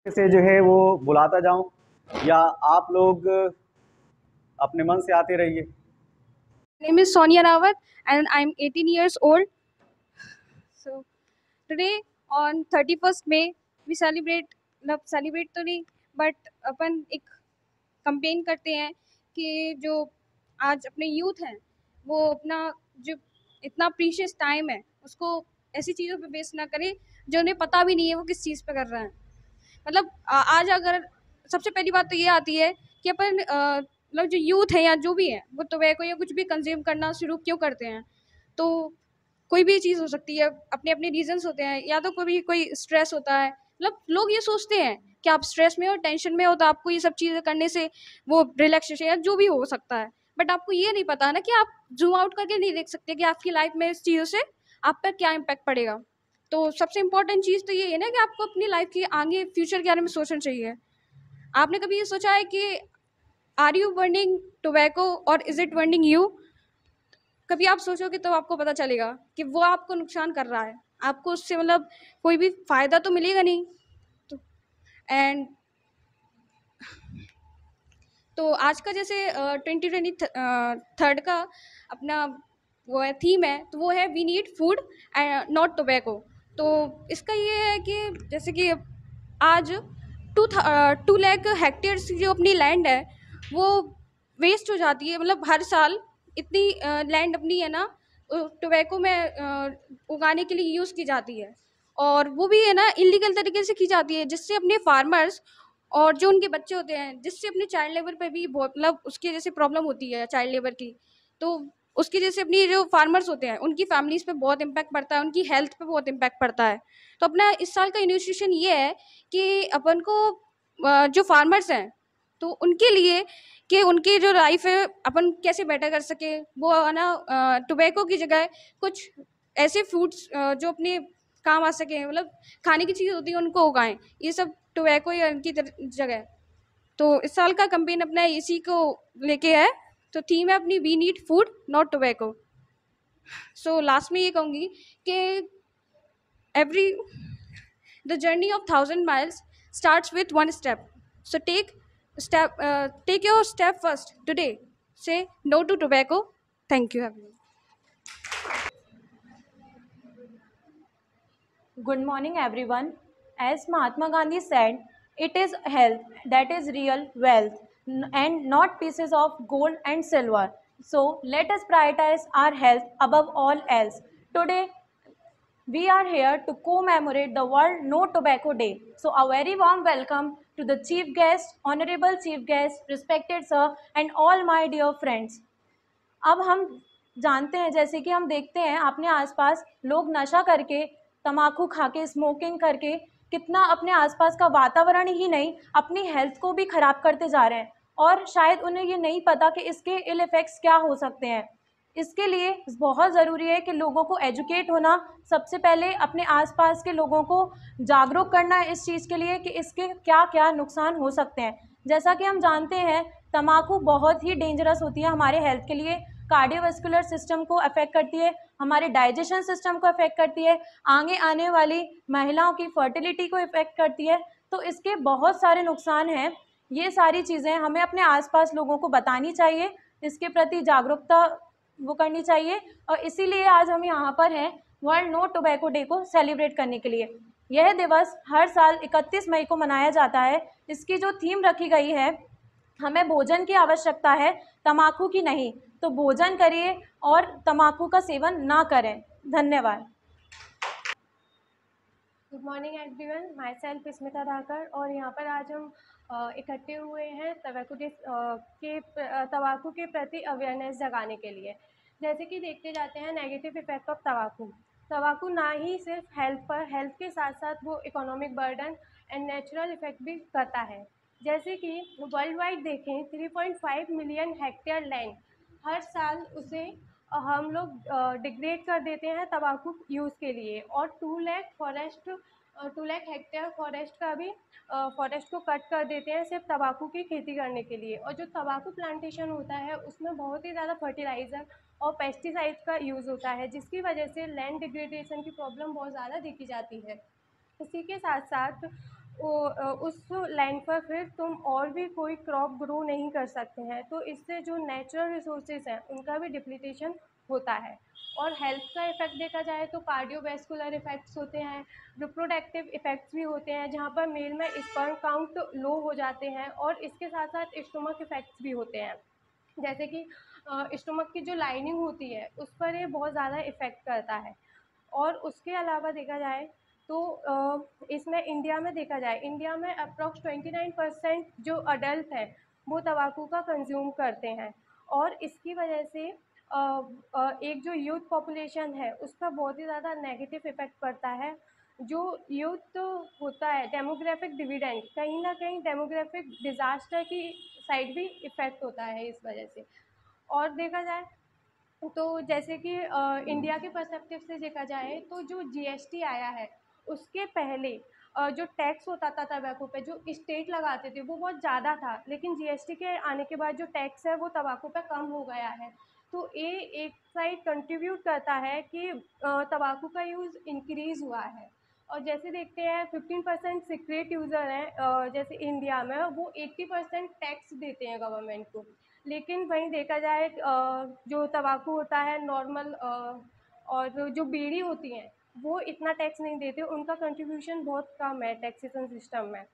से जो है वो बुलाता जाऊं, या आप लोग अपने मन से आते रहिए। Name is Sonia Rawat and I'm 18 years old. So today on 31st May we celebrate, मतलब celebrate तो नहीं but अपन एक कंपेन करते हैं कि जो आज अपने यूथ हैं वो अपना जो इतना प्रीशियस टाइम है उसको ऐसी चीज़ों पे वेस्ट ना करें जो उन्हें पता भी नहीं है वो किस चीज़ पे कर रहे हैं। मतलब आज अगर सबसे पहली बात तो ये आती है कि अपन मतलब जो यूथ है या जो भी है वो टोबैको या कुछ भी कंज्यूम करना शुरू क्यों करते हैं। तो कोई भी चीज़ हो सकती है, अपने अपने रीजंस होते हैं, या तो कोई कोई स्ट्रेस होता है, मतलब लोग ये सोचते हैं कि आप स्ट्रेस में हो, टेंशन में हो, तो आपको ये सब चीज़ें करने से वो रिलैक्सेशन या जो भी हो सकता है। बट आपको ये नहीं पता ना कि आप जूम आउट करके नहीं देख सकते कि आपकी लाइफ में इस चीज़ों से आप पर क्या इम्पैक्ट पड़ेगा। तो सबसे इम्पोर्टेंट चीज़ तो ये है ना कि आपको अपनी लाइफ की आगे फ्यूचर के बारे में सोचना चाहिए। आपने कभी ये सोचा है कि आर यू बर्निंग टोबैको और इज इट बर्निंग यू? कभी आप सोचोगे तो आपको पता चलेगा कि वो आपको नुकसान कर रहा है, आपको उससे मतलब कोई भी फायदा तो मिलेगा नहीं। तो एंड तो आज का जैसे 2023 का अपना वो है थीम है, तो वो है we need food and not tobacco. तो इसका ये है कि जैसे कि आज 2 लाख हेक्टेयर्स की जो अपनी लैंड है वो वेस्ट हो जाती है, मतलब हर साल इतनी लैंड अपनी है ना टोबैको में उगाने के लिए यूज़ की जाती है, और वो भी है ना इलीगल तरीके से की जाती है, जिससे अपने फार्मर्स और जो उनके बच्चे होते हैं, जिससे अपने चाइल्ड लेबर पे भी बहुत मतलब उसके जैसे प्रॉब्लम होती है चाइल्ड लेबर की। तो उसके जैसे अपनी जो फार्मर्स होते हैं उनकी फैमिलीज पे बहुत इम्पैक्ट पड़ता है, उनकी हेल्थ पे बहुत इम्पैक्ट पड़ता है। तो अपना इस साल का इनिशिएशन ये है कि अपन को जो फार्मर्स हैं तो उनके लिए कि उनकी जो लाइफ है अपन कैसे बेटर कर सके, वो है ना टोबैको की जगह कुछ ऐसे फ्रूट्स जो अपने काम आ सके, मतलब खाने की चीज़ होती है उनको उगाएं, ये सब टोबैको या इनकी जगह। तो इस साल का कैंपेन अपना इसी को लेके है। तो थीम है अपनी we need food not tobacco. So last में ये कहूँगी कि every the journey of 1,000 miles starts with one step. So take your step first today. Say no to tobacco. Thank you, everyone. Good morning, everyone. As Mahatma Gandhi said, it is health that is real wealth and not pieces of gold and silver. So let us prioritize our health above all else. Today, we are here to commemorate the World No Tobacco Day. So a very warm welcome to the Chief Guest, Honorable Chief Guest, respected Sir, and all my dear friends. अब हम जानते हैं, जैसे कि हम देखते हैं अपने आसपास लोग नशा करके, तम्बाकू खा के, स्मोकिंग करके कितना अपने आसपास का वातावरण ही नहीं अपनी हेल्थ को भी खराब करते जा रहे हैं, और शायद उन्हें ये नहीं पता कि इसके इल इफ़ेक्ट्स क्या हो सकते हैं। इसके लिए बहुत ज़रूरी है कि लोगों को एजुकेट होना, सबसे पहले अपने आसपास के लोगों को जागरूक करना है इस चीज़ के लिए कि इसके क्या क्या नुकसान हो सकते हैं। जैसा कि हम जानते हैं, तम्बाकू बहुत ही डेंजरस होती है हमारे हेल्थ के लिए, कार्डियोवास्कुलर सिस्टम को अफेक्ट करती है, हमारे डाइजेशन सिस्टम को अफेक्ट करती है, आगे आने वाली महिलाओं की फर्टिलिटी को इफेक्ट करती है। तो इसके बहुत सारे नुकसान हैं। ये सारी चीज़ें हमें अपने आसपास लोगों को बतानी चाहिए, इसके प्रति जागरूकता वो करनी चाहिए, और इसीलिए आज हम यहाँ पर हैं वर्ल्ड नो टोबैको डे को सेलिब्रेट करने के लिए। यह दिवस हर साल 31 मई को मनाया जाता है। इसकी जो थीम रखी गई है, हमें भोजन की आवश्यकता है, तम्बाकू की नहीं। तो भोजन करिए और तम्बाकू का सेवन ना करें। धन्यवाद। Good morning everyone, myself Smita Dhakar, और यहाँ पर आज हम इकट्ठे हुए हैं तम्बाकू के प्रति अवेयरनेस जगाने के लिए। जैसे कि देखते जाते हैं नेगेटिव इफेक्ट ऑफ तम्बाकू। तम्बाकू ना ही सिर्फ हेल्थ के साथ साथ वो economic burden and natural effect भी करता है। जैसे कि वर्ल्ड वाइड देखें 3.5 मिलियन हेक्टेयर लैंड हर साल उसे हम लोग डिग्रेड कर देते हैं तम्बाकू यूज़ के लिए, और 2 लाख हेक्टेयर फॉरेस्ट का भी फॉरेस्ट को कट कर देते हैं सिर्फ तम्बाकू की खेती करने के लिए। और जो तम्बाकू प्लांटेशन होता है उसमें बहुत ही ज़्यादा फर्टिलाइज़र और पेस्टिसाइड्स का यूज़ होता है, जिसकी वजह से लैंड डिग्रेडेशन की प्रॉब्लम बहुत ज़्यादा देखी जाती है। इसी के साथ साथ उस लैंड पर फिर तुम और भी कोई क्रॉप ग्रो नहीं कर सकते हैं। तो इससे जो नेचुरल रिसोर्सेज हैं उनका भी डिप्लीटेशन होता है। और हेल्थ का इफ़ेक्ट देखा जाए तो कार्डियोवैस्कुलर इफ़ेक्ट्स होते हैं, रिप्रोडक्टिव इफ़ेक्ट्स भी होते हैं जहाँ पर मेल में स्पर्म काउंट लो हो जाते हैं, और इसके साथ साथ स्टोमक इफ़ेक्ट्स भी होते हैं। जैसे कि स्टोमक की जो लाइनिंग होती है उस पर ये बहुत ज़्यादा इफ़ेक्ट करता है। और उसके अलावा देखा जाए तो इसमें इंडिया में देखा जाए, इंडिया में अप्रॉक्स 29% जो अडल्ट हैं वो तंबाकू का कंज्यूम करते हैं। और इसकी वजह से एक जो यूथ पॉपुलेशन है उसका बहुत ही ज़्यादा नेगेटिव इफ़ेक्ट पड़ता है। जो यूथ होता है, डेमोग्राफिक डिविडेंड, कहीं ना कहीं डेमोग्राफिक डिज़ास्टर की साइड भी इफ़ेक्ट होता है इस वजह से। और देखा जाए तो जैसे कि इंडिया के पर्सपेक्टिव से देखा जाए तो जो जीएसटी आया है उसके पहले जो टैक्स होता था तंबाकू पे जो स्टेट लगाते थे वो बहुत ज़्यादा था, लेकिन जीएसटी के आने के बाद जो टैक्स है वो तंबाकू पे कम हो गया है। तो ये एक साइड कंट्रीब्यूट करता है कि तंबाकू का यूज़ इंक्रीज़ हुआ है। और जैसे देखते हैं 15% सिगरेट यूज़र हैं जैसे इंडिया में, वो 80% टैक्स देते हैं गवर्नमेंट को। लेकिन वहीं देखा जाए जो तंबाकू होता है नॉर्मल और जो बीड़ी होती हैं वो इतना टैक्स नहीं देते, उनका कंट्रीब्यूशन बहुत कम है टैक्सेशन सिस्टम में।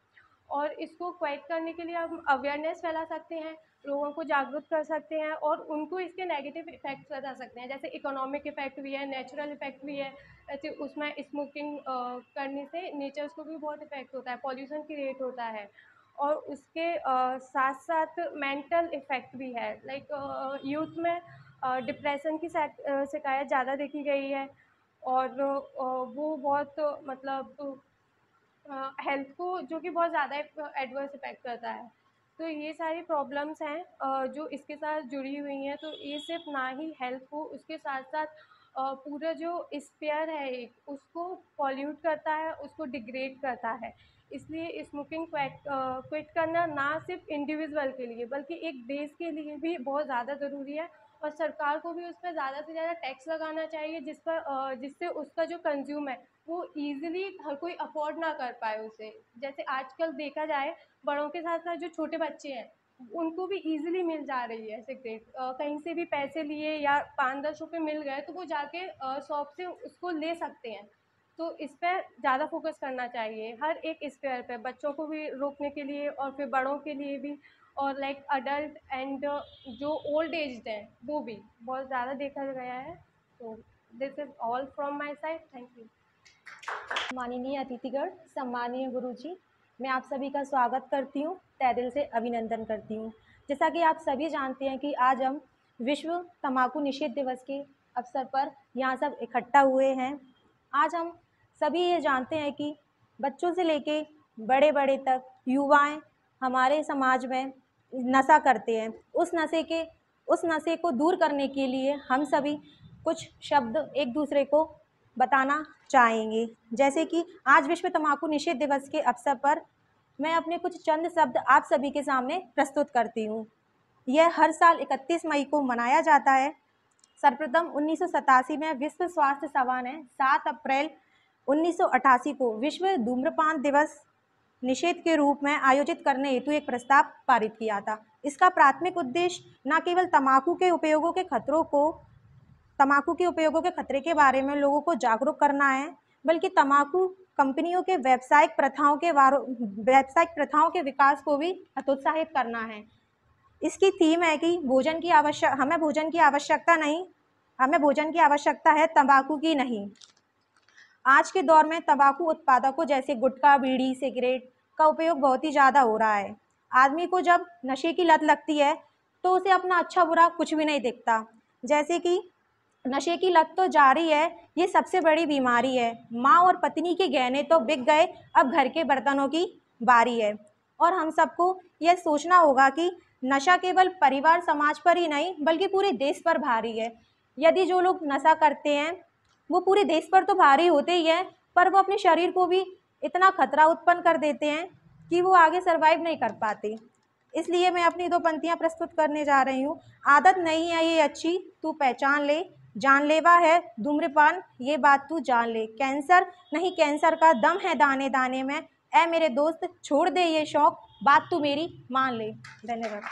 और इसको क्वाइट करने के लिए हम अवेयरनेस फैला सकते हैं, लोगों को जागरूक कर सकते हैं और उनको इसके नेगेटिव इफ़ेक्ट्स बता सकते हैं। जैसे इकोनॉमिक इफ़ेक्ट भी है, नेचुरल इफ़ेक्ट भी है। ऐसे उसमें स्मोकिंग करने से नेचर्स को भी बहुत इफ़ेक्ट होता है, पॉल्यूशन क्रिएट होता है। और उसके साथ साथ मेंटल इफ़ेक्ट भी है, लाइक यूथ में डिप्रेशन की शिकायत ज़्यादा देखी गई है। और वो बहुत मतलब हेल्थ को जो कि बहुत ज़्यादा एडवर्स इफ़ेक्ट करता है। तो ये सारी प्रॉब्लम्स हैं जो इसके साथ जुड़ी हुई हैं। तो ये सिर्फ ना ही हेल्थ को, उसके साथ साथ पूरा जो स्पेयर है एक उसको पॉल्यूट करता है, उसको डिग्रेड करता है। इसलिए स्मोकिंग क्विट करना ना सिर्फ इंडिविजुअल के लिए बल्कि एक देश के लिए भी बहुत ज़्यादा ज़रूरी है। और सरकार को भी उस पर ज़्यादा से ज़्यादा टैक्स लगाना चाहिए जिससे उसका जो कंज्यूम है वो ईज़िली हर कोई अफ़ोर्ड ना कर पाए उसे। जैसे आजकल देखा जाए बड़ों के साथ-साथ जो छोटे बच्चे हैं, उनको भी ईज़िली मिल जा रही है सिगरेट। कहीं से भी पैसे लिए या 5-10 रुपए मिल गए तो वो जाके शॉप से उसको ले सकते हैं। तो इस पे ज़्यादा फ़ोकस करना चाहिए, हर एक स्फेयर पे, बच्चों को भी रोकने के लिए और फिर बड़ों के लिए भी। और लाइक अडल्ट एंड जो ओल्ड एज्ड हैं, वो भी बहुत ज़्यादा देखा गया है। तो this is all from my side, thank you. माननीय अतिथिगण, सम्मानीय गुरुजी, मैं आप सभी का स्वागत करती हूँ, तहे दिल से अभिनंदन करती हूँ। जैसा कि आप सभी जानते हैं कि आज हम विश्व तंबाकू निषेध दिवस के अवसर पर यहाँ सब इकट्ठा हुए हैं। आज हम सभी ये जानते हैं कि बच्चों से लेके बड़े बड़े तक युवाएं हमारे समाज में नशा करते हैं। उस नशे को दूर करने के लिए हम सभी कुछ शब्द एक दूसरे को बताना चाहेंगे। जैसे कि आज विश्व तंबाकू निषेध दिवस के अवसर पर मैं अपने कुछ चंद शब्द आप सभी के सामने प्रस्तुत करती हूँ। यह हर साल 31 मई को मनाया जाता है। सर्वप्रथम 1987 में विश्व स्वास्थ्य सभा ने 7 अप्रैल 1988 को विश्व धूम्रपान दिवस निषेध के रूप में आयोजित करने हेतु एक प्रस्ताव पारित किया था। इसका प्राथमिक उद्देश्य न केवल तंबाकू के उपयोगों के खतरे के बारे में लोगों को जागरूक करना है, बल्कि तंबाकू कंपनियों के व्यावसायिक प्रथाओं के विकास को भी हतोत्साहित करना है। इसकी थीम है कि हमें भोजन की आवश्यकता है, तंबाकू की नहीं। आज के दौर में तंबाकू उत्पादकों जैसे गुटखा, बीड़ी, सिगरेट का उपयोग बहुत ही ज़्यादा हो रहा है। आदमी को जब नशे की लत लगती है तो उसे अपना अच्छा बुरा कुछ भी नहीं दिखता। जैसे कि नशे की लत तो जारी है, ये सबसे बड़ी बीमारी है। माँ और पत्नी के गहने तो बिक गए, अब घर के बर्तनों की बारी है। और हम सबको यह सोचना होगा कि नशा केवल परिवार समाज पर ही नहीं बल्कि पूरे देश पर भारी है। यदि जो लोग नशा करते हैं वो पूरे देश पर तो भारी होते ही है, पर वो अपने शरीर को भी इतना खतरा उत्पन्न कर देते हैं कि वो आगे सर्वाइव नहीं कर पाते। इसलिए मैं अपनी 2 पंक्तियाँ प्रस्तुत करने जा रही हूँ। आदत नहीं है ये अच्छी, तू पहचान ले, जानलेवा है धूम्रपान, ये बात तू जान ले। कैंसर नहीं, कैंसर का दम है दाने दाने में, ऐ मेरे दोस्त छोड़ दे ये शौक, बात तू मेरी मान ले। धन्यवाद।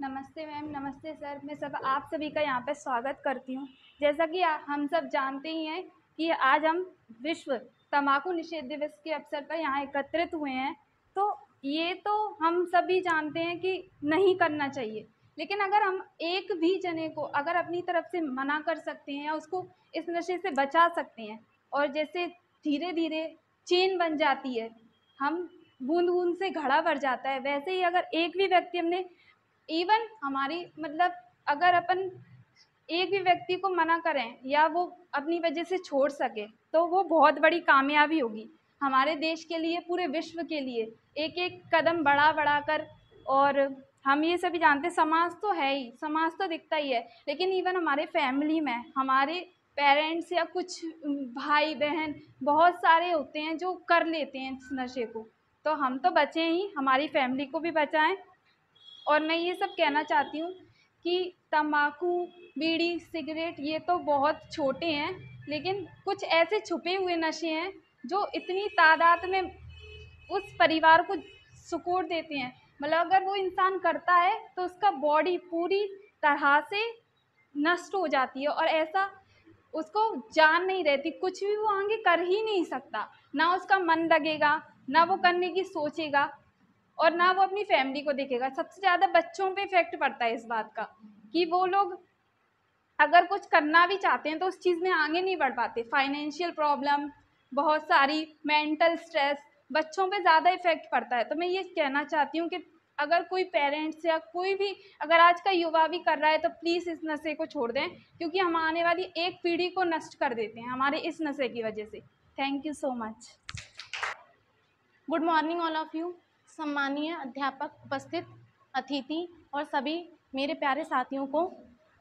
नमस्ते मैम, नमस्ते सर। मैं आप सभी का यहाँ पे स्वागत करती हूँ। जैसा कि हम सब जानते ही हैं कि आज हम विश्व तंबाकू निषेध दिवस के अवसर पर यहाँ एकत्रित हुए हैं। तो ये तो हम सभी जानते हैं कि नहीं करना चाहिए, लेकिन अगर हम एक भी जने को अगर अपनी तरफ से मना कर सकते हैं या उसको इस नशे से बचा सकते हैं, और जैसे धीरे धीरे चेन बन जाती है, हम बूंद बूंद से घड़ा भर जाता है, वैसे ही अगर एक भी व्यक्ति हमने इवन हमारी मतलब अगर अपन एक भी व्यक्ति को मना करें या वो अपनी वजह से छोड़ सके तो वो बहुत बड़ी कामयाबी होगी हमारे देश के लिए, पूरे विश्व के लिए। एक एक कदम बढ़ा कर, और हम ये सभी जानते हैं समाज तो है ही, समाज तो दिखता ही है, लेकिन इवन हमारे फैमिली में हमारे पेरेंट्स या कुछ भाई बहन बहुत सारे होते हैं जो कर लेते हैं इस नशे को। तो हम तो बचें ही, हमारी फैमिली को भी बचाएं। और मैं ये सब कहना चाहती हूँ कि तंबाकू, बीड़ी, सिगरेट ये तो बहुत छोटे हैं, लेकिन कुछ ऐसे छुपे हुए नशे हैं जो इतनी तादाद में उस परिवार को सुकून देते हैं। मतलब अगर वो इंसान करता है तो उसका बॉडी पूरी तरह से नष्ट हो जाती है, और ऐसा उसको जान नहीं रहती, कुछ भी वो आगे कर ही नहीं सकता, ना उसका मन लगेगा, ना वो करने की सोचेगा, और ना वो अपनी फैमिली को देखेगा। सबसे ज़्यादा बच्चों पे इफेक्ट पड़ता है इस बात का कि वो लोग अगर कुछ करना भी चाहते हैं तो उस चीज़ में आगे नहीं बढ़ पाते। फाइनेंशियल प्रॉब्लम, बहुत सारी मेंटल स्ट्रेस, बच्चों पे ज़्यादा इफेक्ट पड़ता है। तो मैं ये कहना चाहती हूँ कि अगर कोई पेरेंट्स या कोई भी अगर आज का युवा भी कर रहा है तो प्लीज़ इस नशे को छोड़ दें, क्योंकि हम आने वाली एक पीढ़ी को नष्ट कर देते हैं हमारे इस नशे की वजह से। Thank you so much. Good morning all of you. सम्मानीय अध्यापक, उपस्थित अतिथि और सभी मेरे प्यारे साथियों को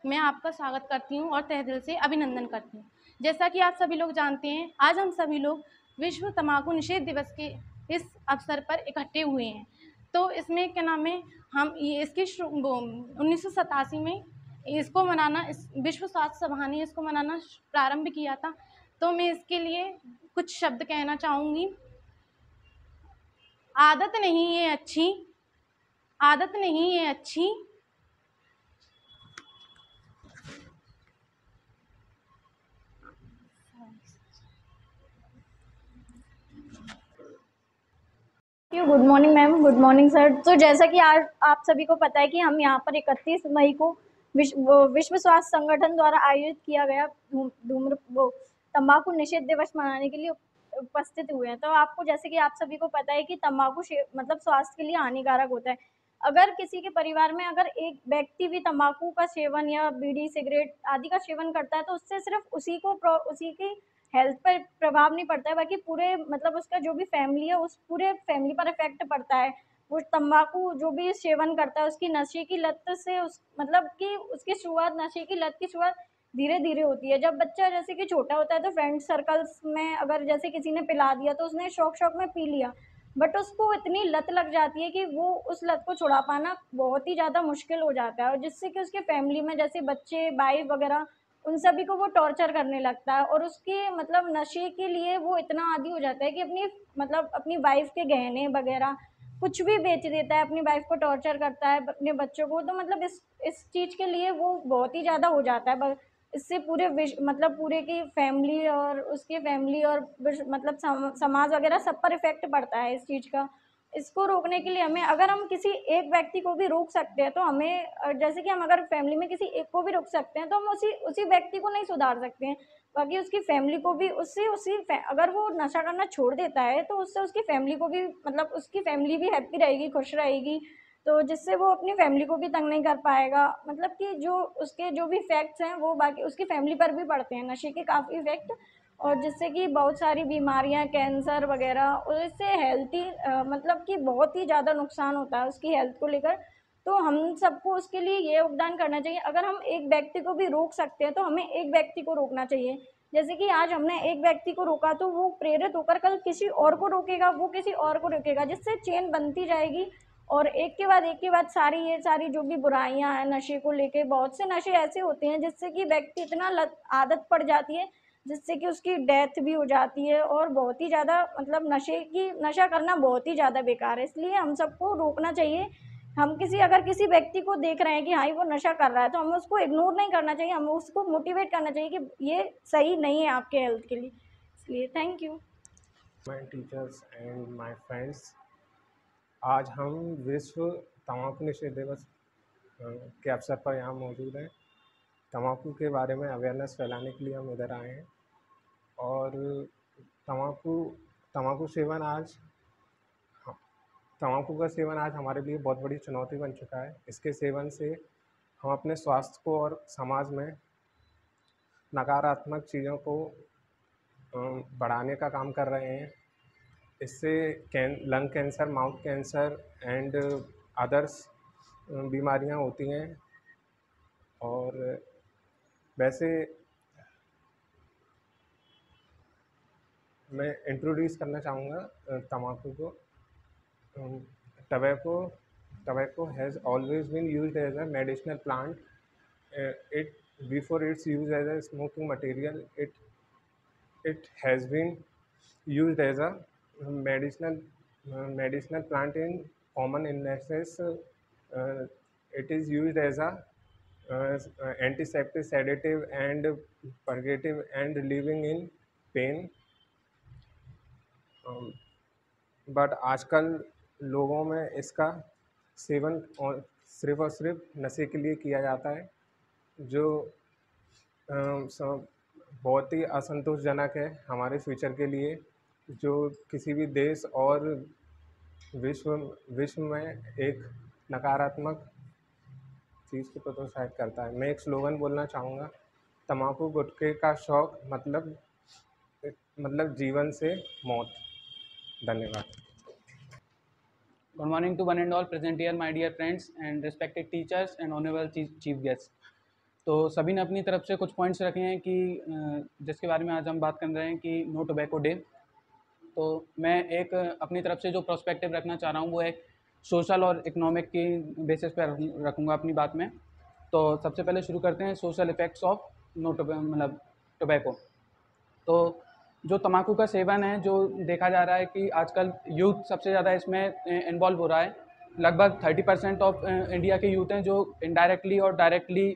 मैं आपका स्वागत करती हूँ और तहे दिल से अभिनंदन करती हूँ। जैसा कि आप सभी लोग जानते हैं, आज हम सभी लोग विश्व तंबाकू निषेध दिवस के इस अवसर पर इकट्ठे हुए हैं। तो इसमें क्या नाम है, हम इसकी 1987 में इसको मनाना, इस विश्व स्वास्थ्य सभा ने इसको मनाना प्रारंभ किया था। तो मैं इसके लिए कुछ शब्द कहना चाहूँगी। आदत नहीं ये अच्छी, आदत नहीं ये अच्छी, good morning ma'am, good morning sir. तो जैसा कि आज आप सभी को पता है कि हम यहाँ पर 31 मई को विश्व स्वास्थ्य संगठन द्वारा आयोजित किया गया तंबाकू निषेध दिवस मनाने के लिए उपस्थित हुए हैं। तो आपको जैसे कि आप सभी को पता है कि तंबाकू मतलब स्वास्थ्य के लिए हानिकारक होता है। अगर किसी के परिवार में अगर एक व्यक्ति भी तंबाकू का सेवन या बीड़ी, सिगरेट आदि का सेवन करता है तो उससे सिर्फ उसी की हेल्थ पर प्रभाव नहीं पड़ता है, बाकी पूरे मतलब उसका जो भी फैमिली है उस पूरे फैमिली पर इफेक्ट पड़ता है। वो तंबाकू जो भी सेवन करता है उसकी नशे की लत से मतलब कि उसकी शुरुआत, नशे की लत की शुरुआत धीरे धीरे होती है। जब बच्चा जैसे कि छोटा होता है तो फ्रेंड सर्कल्स में अगर जैसे किसी ने पिला दिया तो उसने शौक में पी लिया, बट उसको इतनी लत लग जाती है कि वो उस लत को छुड़ा पाना बहुत ही ज़्यादा मुश्किल हो जाता है, और जिससे कि उसके फैमिली में जैसे बच्चे, भाई वगैरह, उन सभी को वो टॉर्चर करने लगता है। और उसके मतलब नशे के लिए वो इतना आदी हो जाता है कि अपनी वाइफ के गहने वगैरह कुछ भी बेच देता है, अपनी वाइफ को टॉर्चर करता है, अपने बच्चों को। तो मतलब इस चीज़ के लिए वो बहुत ही ज़्यादा हो जाता है। इससे पूरे की फैमिली और उसके फैमिली और मतलब समाज वगैरह सब पर इफेक्ट पड़ता है इस चीज़ का। इसको रोकने के लिए हमें, अगर हम किसी एक व्यक्ति को भी रोक सकते हैं तो हमें, जैसे कि हम अगर फैमिली में किसी एक को भी रोक सकते हैं तो हम उसी व्यक्ति को नहीं सुधार सकते हैं, बाकी उसकी फैमिली को भी अगर वो नशा करना छोड़ देता है तो उससे उसकी फैमिली को भी मतलब उसकी फैमिली भी हैप्पी रहेगी, खुश रहेगी, तो जिससे वो अपनी फैमिली को भी तंग नहीं कर पाएगा। मतलब कि जो उसके जो भी इफेक्ट्स हैं वो बाकी उसकी फैमिली पर भी पड़ते हैं, नशे के काफ़ी इफेक्ट, और जिससे कि बहुत सारी बीमारियां, कैंसर वगैरह, और इससे हेल्थी मतलब कि बहुत ही ज़्यादा नुकसान होता है उसकी हेल्थ को लेकर। तो हम सबको उसके लिए ये योगदान करना चाहिए। अगर हम एक व्यक्ति को भी रोक सकते हैं तो हमें एक व्यक्ति को रोकना चाहिए। जैसे कि आज हमने एक व्यक्ति को रोका तो वो प्रेरित होकर कल किसी और को रोकेगा, वो किसी और को रोकेगा, जिससे चेन बनती जाएगी। और एक के बाद ये सारी जो भी बुराइयां हैं नशे को लेके, बहुत से नशे ऐसे होते हैं जिससे कि व्यक्ति इतना आदत पड़ जाती है जिससे कि उसकी डेथ भी हो जाती है। और बहुत ही ज़्यादा मतलब नशा करना बहुत ही ज़्यादा बेकार है, इसलिए हम सबको रोकना चाहिए। हम अगर किसी व्यक्ति को देख रहे हैं कि हाँ वो नशा कर रहा है, तो हमें उसको इग्नोर नहीं करना चाहिए, हमें उसको मोटिवेट करना चाहिए कि ये सही नहीं है आपके हेल्थ के लिए। इसलिए thank you. My teachers and my friends, आज हम विश्व तम्बाकू निषेध दिवस के अवसर पर यहाँ मौजूद हैं। तम्बाकू के बारे में अवेयरनेस फैलाने के लिए हम इधर आए हैं। और तम्बाकू सेवन आज तम्बाकू का सेवन आज हमारे लिए बहुत बड़ी चुनौती बन चुका है। इसके सेवन से हम अपने स्वास्थ्य को और समाज में नकारात्मक चीज़ों को बढ़ाने का काम कर रहे हैं। इससे lung cancer, mouth cancer and others बीमारियां होती हैं। और वैसे मैं इंट्रोड्यूस करना चाहूँगा तम्बाकू को। Tobacco has always been used as a medicinal plant. Before its use as a smoking material, it has been used as a medicinal plant in common illnesses. It is used as a antiseptic, sedative and purgative and relieving in pain. But आजकल लोगों में इसका seven सिर्फ और सिर्फ नशे के लिए किया जाता है, जो बहुत ही असंतोषजनक है हमारे फ्यूचर के लिए, जो किसी भी देश और विश्व में एक नकारात्मक चीज़ को प्रोत्साहित करता है। मैं एक स्लोगन बोलना चाहूँगा, तम्बाकू गुटखे का शौक मतलब जीवन से मौत। धन्यवाद। Good morning to one and all present here, my dear friends and respected teachers and honorable chief guests. तो सभी ने अपनी तरफ से कुछ पॉइंट्स रखे हैं कि जिसके बारे में आज हम बात कर रहे हैं कि नो टोबैको डे। तो मैं एक अपनी तरफ से जो प्रोस्पेक्टिव रखना चाह रहा हूँ वो एक सोशल और इकोनॉमिक की बेसिस पर रखूँगा अपनी बात में। तो सबसे पहले शुरू करते हैं सोशल इफ़ेक्ट्स ऑफ टोबैको। तो जो तम्बाकू का सेवन है, जो देखा जा रहा है कि आजकल यूथ सबसे ज़्यादा इसमें इन्वॉल्व हो रहा है। लगभग 30% ऑफ इंडिया के यूथ हैं जो इनडायरेक्टली और डायरेक्टली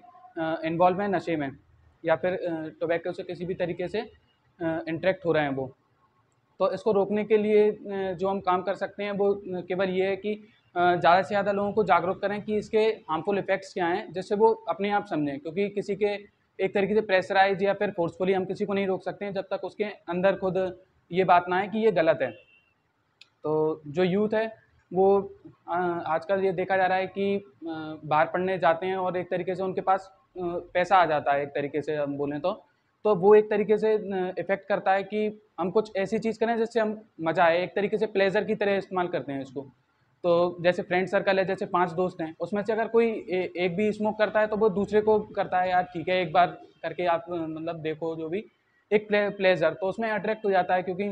इन्वॉल्व हैं नशे में, या फिर टोबैको से किसी भी तरीके से इंटरेक्ट हो रहे हैं वो। तो इसको रोकने के लिए जो हम काम कर सकते हैं वो केवल ये है कि ज़्यादा से ज़्यादा लोगों को जागरूक करें कि इसके हार्मफुल इफ़ेक्ट्स क्या हैं, जिससे वो अपने आप समझें। क्योंकि किसी के एक तरीके से प्रेशराइज या फिर फोर्सफुली हम किसी को नहीं रोक सकते हैं जब तक उसके अंदर खुद ये बात ना है कि ये गलत है। तो जो यूथ है वो आजकल ये देखा जा रहा है कि बाहर पढ़ने जाते हैं और एक तरीके से उनके पास पैसा आ जाता है, एक तरीके से हम बोलें तो वो एक तरीके से इफ़ेक्ट करता है कि हम कुछ ऐसी चीज़ करें जिससे हम मज़ा आए, एक तरीके से प्लेजर की तरह इस्तेमाल करते हैं इसको। तो जैसे फ्रेंड सर्कल है, जैसे 5 दोस्त हैं, उसमें से अगर कोई एक भी स्मोक करता है तो वो दूसरे को करता है, यार ठीक है एक बार करके आप मतलब देखो, जो भी एक प्लेजर, तो उसमें अट्रैक्ट हो जाता है। क्योंकि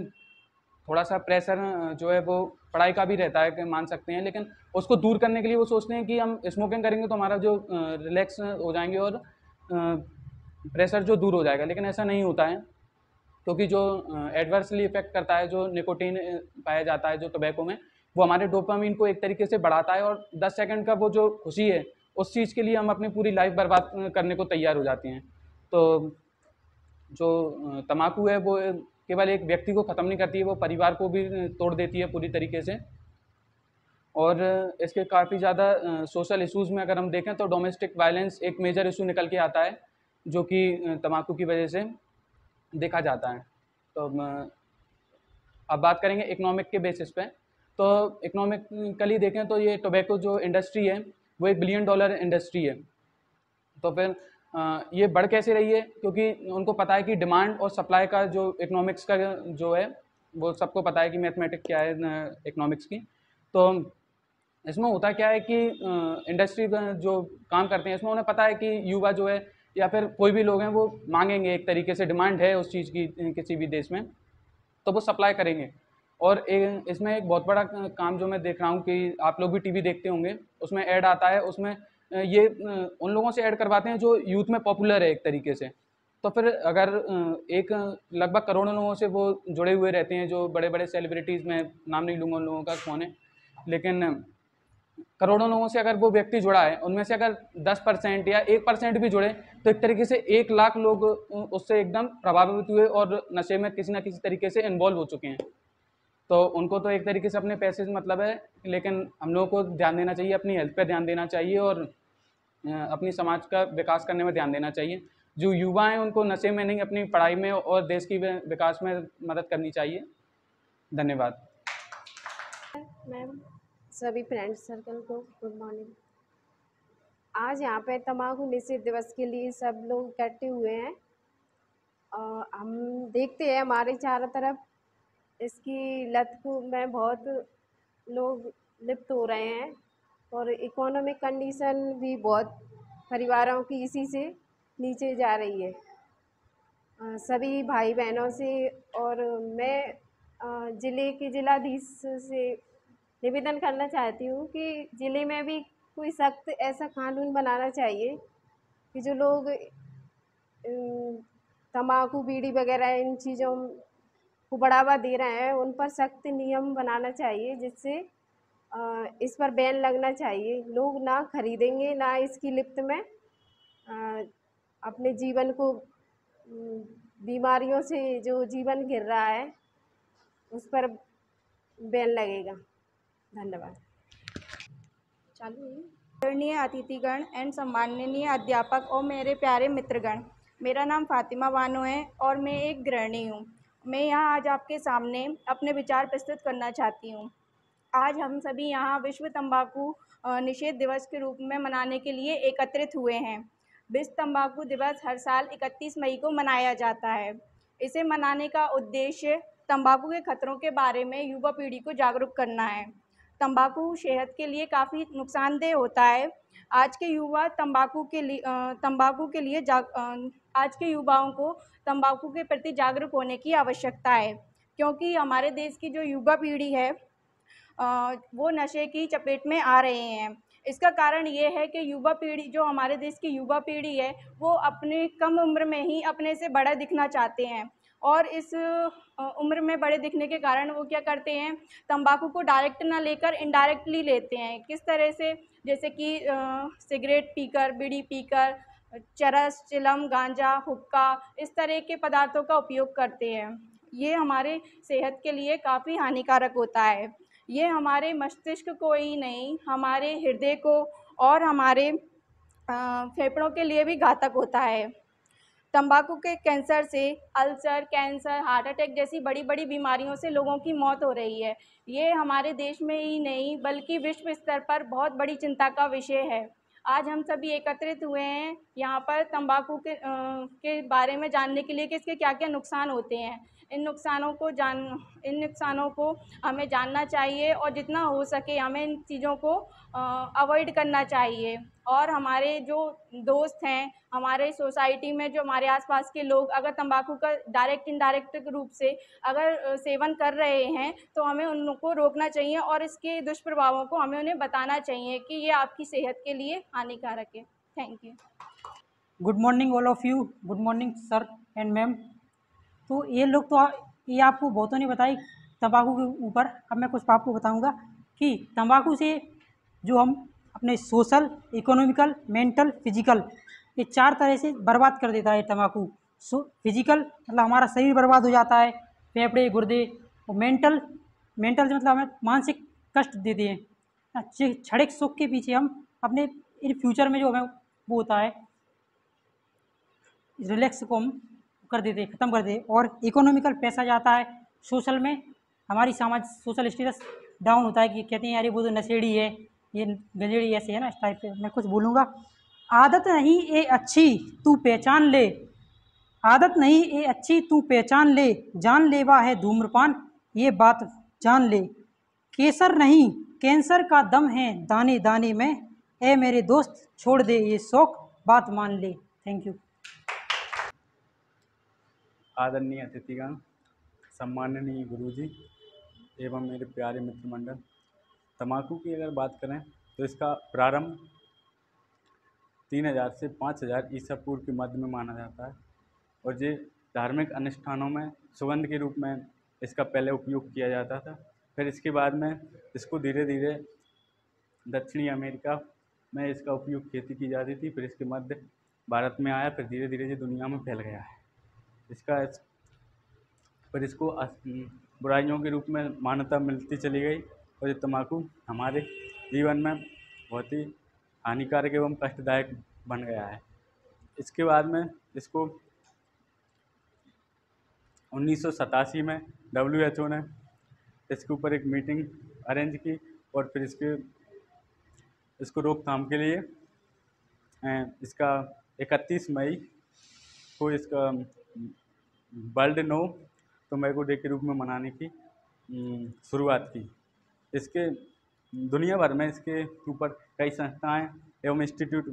थोड़ा सा प्रेशर जो है वो पढ़ाई का भी रहता है कि मान सकते हैं, लेकिन उसको दूर करने के लिए वो सोचते हैं कि हम स्मोकिंग करेंगे तो हमारा जो रिलैक्स हो जाएंगे और प्रेशर जो दूर हो जाएगा। लेकिन ऐसा नहीं होता है, क्योंकि जो एडवर्सली इफेक्ट करता है, जो निकोटीन पाया जाता है जो टोबैको में, वो हमारे डोपामिन को एक तरीके से बढ़ाता है और 10 सेकंड का वो जो खुशी है उस चीज़ के लिए हम अपनी पूरी लाइफ बर्बाद करने को तैयार हो जाते हैं। तो जो तम्बाकू है वो केवल एक व्यक्ति को ख़त्म नहीं करती है, वो परिवार को भी तोड़ देती है पूरी तरीके से। और इसके काफ़ी ज़्यादा सोशल इश्यूज़ में अगर हम देखें तो डोमेस्टिक वायलेंस एक मेजर इशू निकल के आता है, जो कि तम्बाकू की वजह से देखा जाता है। तो अब बात करेंगे इकोनॉमिक के बेसिस पे। तो इकोनॉमिकली देखें तो ये टोबैको जो इंडस्ट्री है वो $1 बिलियन इंडस्ट्री है। तो फिर ये बढ़ कैसे रही है, क्योंकि उनको पता है कि डिमांड और सप्लाई का जो इकोनॉमिक्स का जो है वो सबको पता है कि मैथमेटिक्स क्या है इकोनॉमिक्स की। तो इसमें होता क्या है कि इंडस्ट्री जो काम करते हैं इसमें उन्हें पता है कि युवा जो है या फिर कोई भी लोग हैं वो मांगेंगे, एक तरीके से डिमांड है उस चीज़ की किसी भी देश में, तो वो सप्लाई करेंगे। और इसमें एक बहुत बड़ा काम जो मैं देख रहा हूँ कि आप लोग भी टीवी देखते होंगे, उसमें ऐड आता है, उसमें ये उन लोगों से ऐड करवाते हैं जो यूथ में पॉपुलर है एक तरीके से। तो फिर अगर एक लगभग करोड़ों लोगों से वो जुड़े हुए रहते हैं, जो बड़े बड़े सेलिब्रिटीज़, मैं नाम नहीं लूँगा उन लोगों का कौन है, लेकिन करोड़ों लोगों से अगर वो व्यक्ति जुड़ा है, उनमें से अगर 10% या 1% भी जुड़े, तो एक तरीके से 1 लाख लोग उससे एकदम प्रभावित हुए और नशे में किसी न किसी तरीके से इन्वॉल्व हो चुके हैं। तो उनको तो एक तरीके से अपने पैसे से मतलब है, लेकिन हम लोगों को ध्यान देना चाहिए, अपनी हेल्थ पे ध्यान देना चाहिए और अपनी समाज का विकास करने में ध्यान देना चाहिए। जो युवा हैं उनको नशे में नहीं, अपनी पढ़ाई में और देश की विकास में मदद करनी चाहिए। धन्यवाद। मैम, सभी फ्रेंड सर्कल को गुड मॉर्निंग। आज यहाँ पे तम्बाकू निषेध दिवस के लिए सब लोग इकट्ठे हुए हैं। हम देखते हैं हमारे चारों तरफ इसकी लत को में बहुत लोग लिप्त हो रहे हैं और इकोनॉमिक कंडीशन भी बहुत परिवारों की इसी से नीचे जा रही है। सभी भाई बहनों से और मैं ज़िले के जिलाधीश से निवेदन करना चाहती हूँ कि ज़िले में भी कोई सख्त ऐसा कानून बनाना चाहिए कि जो लोग तम्बाकू, बीड़ी वगैरह इन चीज़ों को बढ़ावा दे रहे हैं, उन पर सख्त नियम बनाना चाहिए, जिससे इस पर बैन लगना चाहिए। लोग ना खरीदेंगे, ना इसकी लिप्त में अपने जीवन को बीमारियों से जो जीवन घिर रहा है उस पर बैन लगेगा। धन्यवाद। चालू है। आदरणीय अतिथिगण एंड सम्माननीय अध्यापक और मेरे प्यारे मित्रगण, मेरा नाम फातिमा बानो है और मैं एक गृहिणी हूँ। मैं यहाँ आज आपके सामने अपने विचार प्रस्तुत करना चाहती हूँ। आज हम सभी यहाँ विश्व तंबाकू निषेध दिवस के रूप में मनाने के लिए एकत्रित हुए हैं। विश्व तंबाकू दिवस हर साल 31 मई को मनाया जाता है। इसे मनाने का उद्देश्य तंबाकू के खतरों के बारे में युवा पीढ़ी को जागरूक करना है। तंबाकू सेहत के लिए काफ़ी नुकसानदेह होता है। आज के युवा तंबाकू के लिए आज के युवाओं को तंबाकू के प्रति जागरूक होने की आवश्यकता है, क्योंकि हमारे देश की जो युवा पीढ़ी है वो नशे की चपेट में आ रहे हैं। इसका कारण ये है कि हमारे देश की युवा पीढ़ी है वो अपने कम उम्र में ही अपने से बड़ा दिखना चाहते हैं और इस उम्र में बड़े दिखने के कारण वो क्या करते हैं, तंबाकू को डायरेक्ट ना लेकर इनडायरेक्टली लेते हैं। किस तरह से, जैसे कि सिगरेट पीकर, बीड़ी पीकर, चरस, चिलम, गांजा, हुक्का, इस तरह के पदार्थों का उपयोग करते हैं। ये हमारे सेहत के लिए काफ़ी हानिकारक होता है। ये हमारे मस्तिष्क को ही नहीं, हमारे हृदय को और हमारे फेफड़ों के लिए भी घातक होता है। तंबाकू के कैंसर से, अल्सर, कैंसर, हार्ट अटैक जैसी बड़ी बड़ी बीमारियों से लोगों की मौत हो रही है। ये हमारे देश में ही नहीं बल्कि विश्व स्तर पर बहुत बड़ी चिंता का विषय है। आज हम सभी एकत्रित हुए हैं यहाँ पर तंबाकू के बारे में जानने के लिए कि इसके क्या क्या नुकसान होते हैं। इन नुकसानों को हमें जानना चाहिए और जितना हो सके हमें इन चीज़ों को अवॉइड करना चाहिए। और हमारे जो दोस्त हैं, हमारे सोसाइटी में जो हमारे आसपास के लोग अगर तंबाकू का डायरेक्ट इनडायरेक्ट रूप से अगर सेवन कर रहे हैं तो हमें उनको रोकना चाहिए और इसके दुष्प्रभावों को हमें उन्हें बताना चाहिए कि ये आपकी सेहत के लिए हानिकारक है। Thank you. Good morning all of you. Good morning sir and ma'am. तो ये आपको बहुतों ने बताई तंबाकू के ऊपर। अब मैं कुछ आपको बताऊंगा कि तंबाकू से जो हम अपने सोशल, इकोनॉमिकल, मेंटल, फिजिकल, ये 4 तरह से बर्बाद कर देता है तंबाकू। फिजिकल मतलब हमारा शरीर बर्बाद हो जाता है, फेफड़े, गुर्दे। और मेंटल से मतलब हमें मानसिक कष्ट देते हैं। क्षणिक सुख के पीछे हम अपने इन फ्यूचर में जो हमें वो होता है रिलैक्स को हम कर देते, ख़त्म कर देते। और इकोनॉमिकल पैसा जाता है। सोशल में हमारी सोशल स्टेटस डाउन होता है कि कहते हैं यार वो तो नशेड़ी है, ये गंजेड़ी, ऐसे है ना, इस टाइप से मैं कुछ बोलूँगा। आदत नहीं ये अच्छी तू पहचान ले, आदत नहीं ये अच्छी तू पहचान ले, जानलेवा है धूम्रपान ये बात जान ले। केसर नहीं कैंसर का दम है दाने दाने में, ए मेरे दोस्त छोड़ दे ये शौक बात मान ले। Thank you. आदरणीय अतिथिगण, सम्माननीय गुरुजी एवं मेरे प्यारे मित्र मंडल, तम्बाकू की अगर बात करें तो इसका प्रारंभ 3000 से 5000 ईसा पूर्व के मध्य में माना जाता है। और ये धार्मिक अनुष्ठानों में सुगंध के रूप में इसका पहले उपयोग किया जाता था। फिर इसके बाद में इसको धीरे धीरे दक्षिणी अमेरिका में इसका उपयोग खेती की जाती थी, फिर इसके मध्य भारत में आया, फिर धीरे धीरे ये दुनिया में फैल गया है। फिर इसको बुराइयों के रूप में मान्यता मिलती चली गई और ये तम्बाकू हमारे जीवन में बहुत ही हानिकारक एवं कष्टदायक बन गया है। इसके बाद में इसको 1987 में WHO ने इसके ऊपर एक मीटिंग अरेंज की और फिर इसको रोकथाम के लिए इसका 31 मई को इसका वर्ल्ड नो टोबैको डे के रूप में मनाने की शुरुआत की। इसके दुनिया भर में इसके ऊपर कई संस्थाएं एवं इंस्टीट्यूट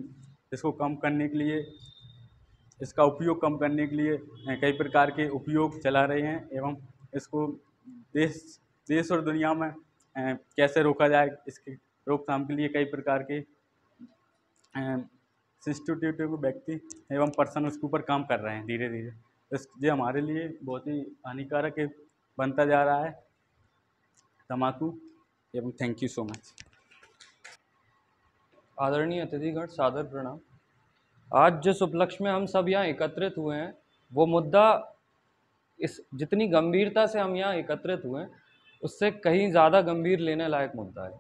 इसको कम करने के लिए, इसका उपयोग कम करने के लिए कई प्रकार के उपयोग चला रहे हैं एवं इसको देश और दुनिया में कैसे रोका जाए, इसकी रोकथाम के लिए कई प्रकार के इंस्टीट्यूट व्यक्ति एवं पर्सन उसके ऊपर काम कर रहे हैं धीरे धीरे। ये हमारे लिए बहुत ही हानिकारक बनता जा रहा है तम्बाकू। एवं थैंक यू सो मच। आदरणीय अतिथिगण, सादर प्रणाम। आज जिस उपलक्ष्य में हम सब यहाँ एकत्रित हुए हैं वो मुद्दा इस जितनी गंभीरता से हम यहाँ एकत्रित हुए हैं उससे कहीं ज़्यादा गंभीर लेने लायक मुद्दा है।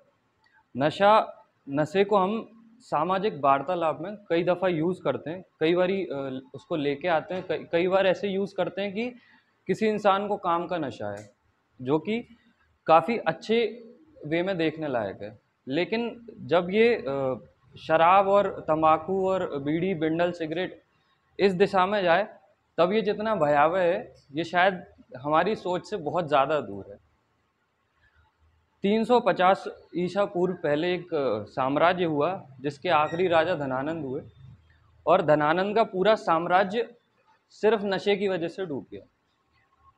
नशे को हम सामाजिक वार्तालाप में कई दफ़ा यूज़ करते हैं, कई बारी उसको लेके आते हैं, कई बार ऐसे यूज़ करते हैं कि किसी इंसान को काम का नशा है, जो कि काफ़ी अच्छे वे में देखने लायक है। लेकिन जब ये शराब और तंबाकू और बीड़ी, बिंडल, सिगरेट इस दिशा में जाए तब ये जितना भयावह है ये शायद हमारी सोच से बहुत ज़्यादा दूर है। 350 ईसा पूर्व पहले एक साम्राज्य हुआ जिसके आखिरी राजा धनानंद हुए और धनानंद का पूरा साम्राज्य सिर्फ नशे की वजह से डूब गया।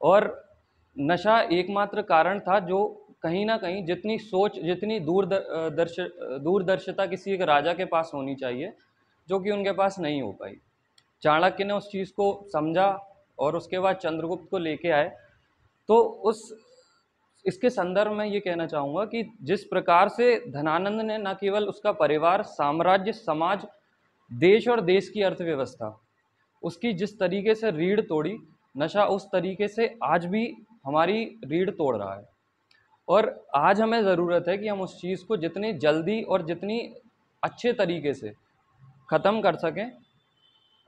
और नशा एकमात्र कारण था जो कहीं ना कहीं जितनी सोच, जितनी दूरदर्शिता किसी एक राजा के पास होनी चाहिए, जो कि उनके पास नहीं हो पाई। चाणक्य ने उस चीज़ को समझा और उसके बाद चंद्रगुप्त को लेके आए। तो इसके संदर्भ में ये कहना चाहूँगा कि जिस प्रकार से धनानंद ने न केवल उसका परिवार, साम्राज्य, समाज, देश और देश की अर्थव्यवस्था उसकी जिस तरीके से रीढ़ तोड़ी, नशा उस तरीके से आज भी हमारी रीढ़ तोड़ रहा है। और आज हमें ज़रूरत है कि हम उस चीज़ को जितनी जल्दी और जितनी अच्छे तरीके से ख़त्म कर सकें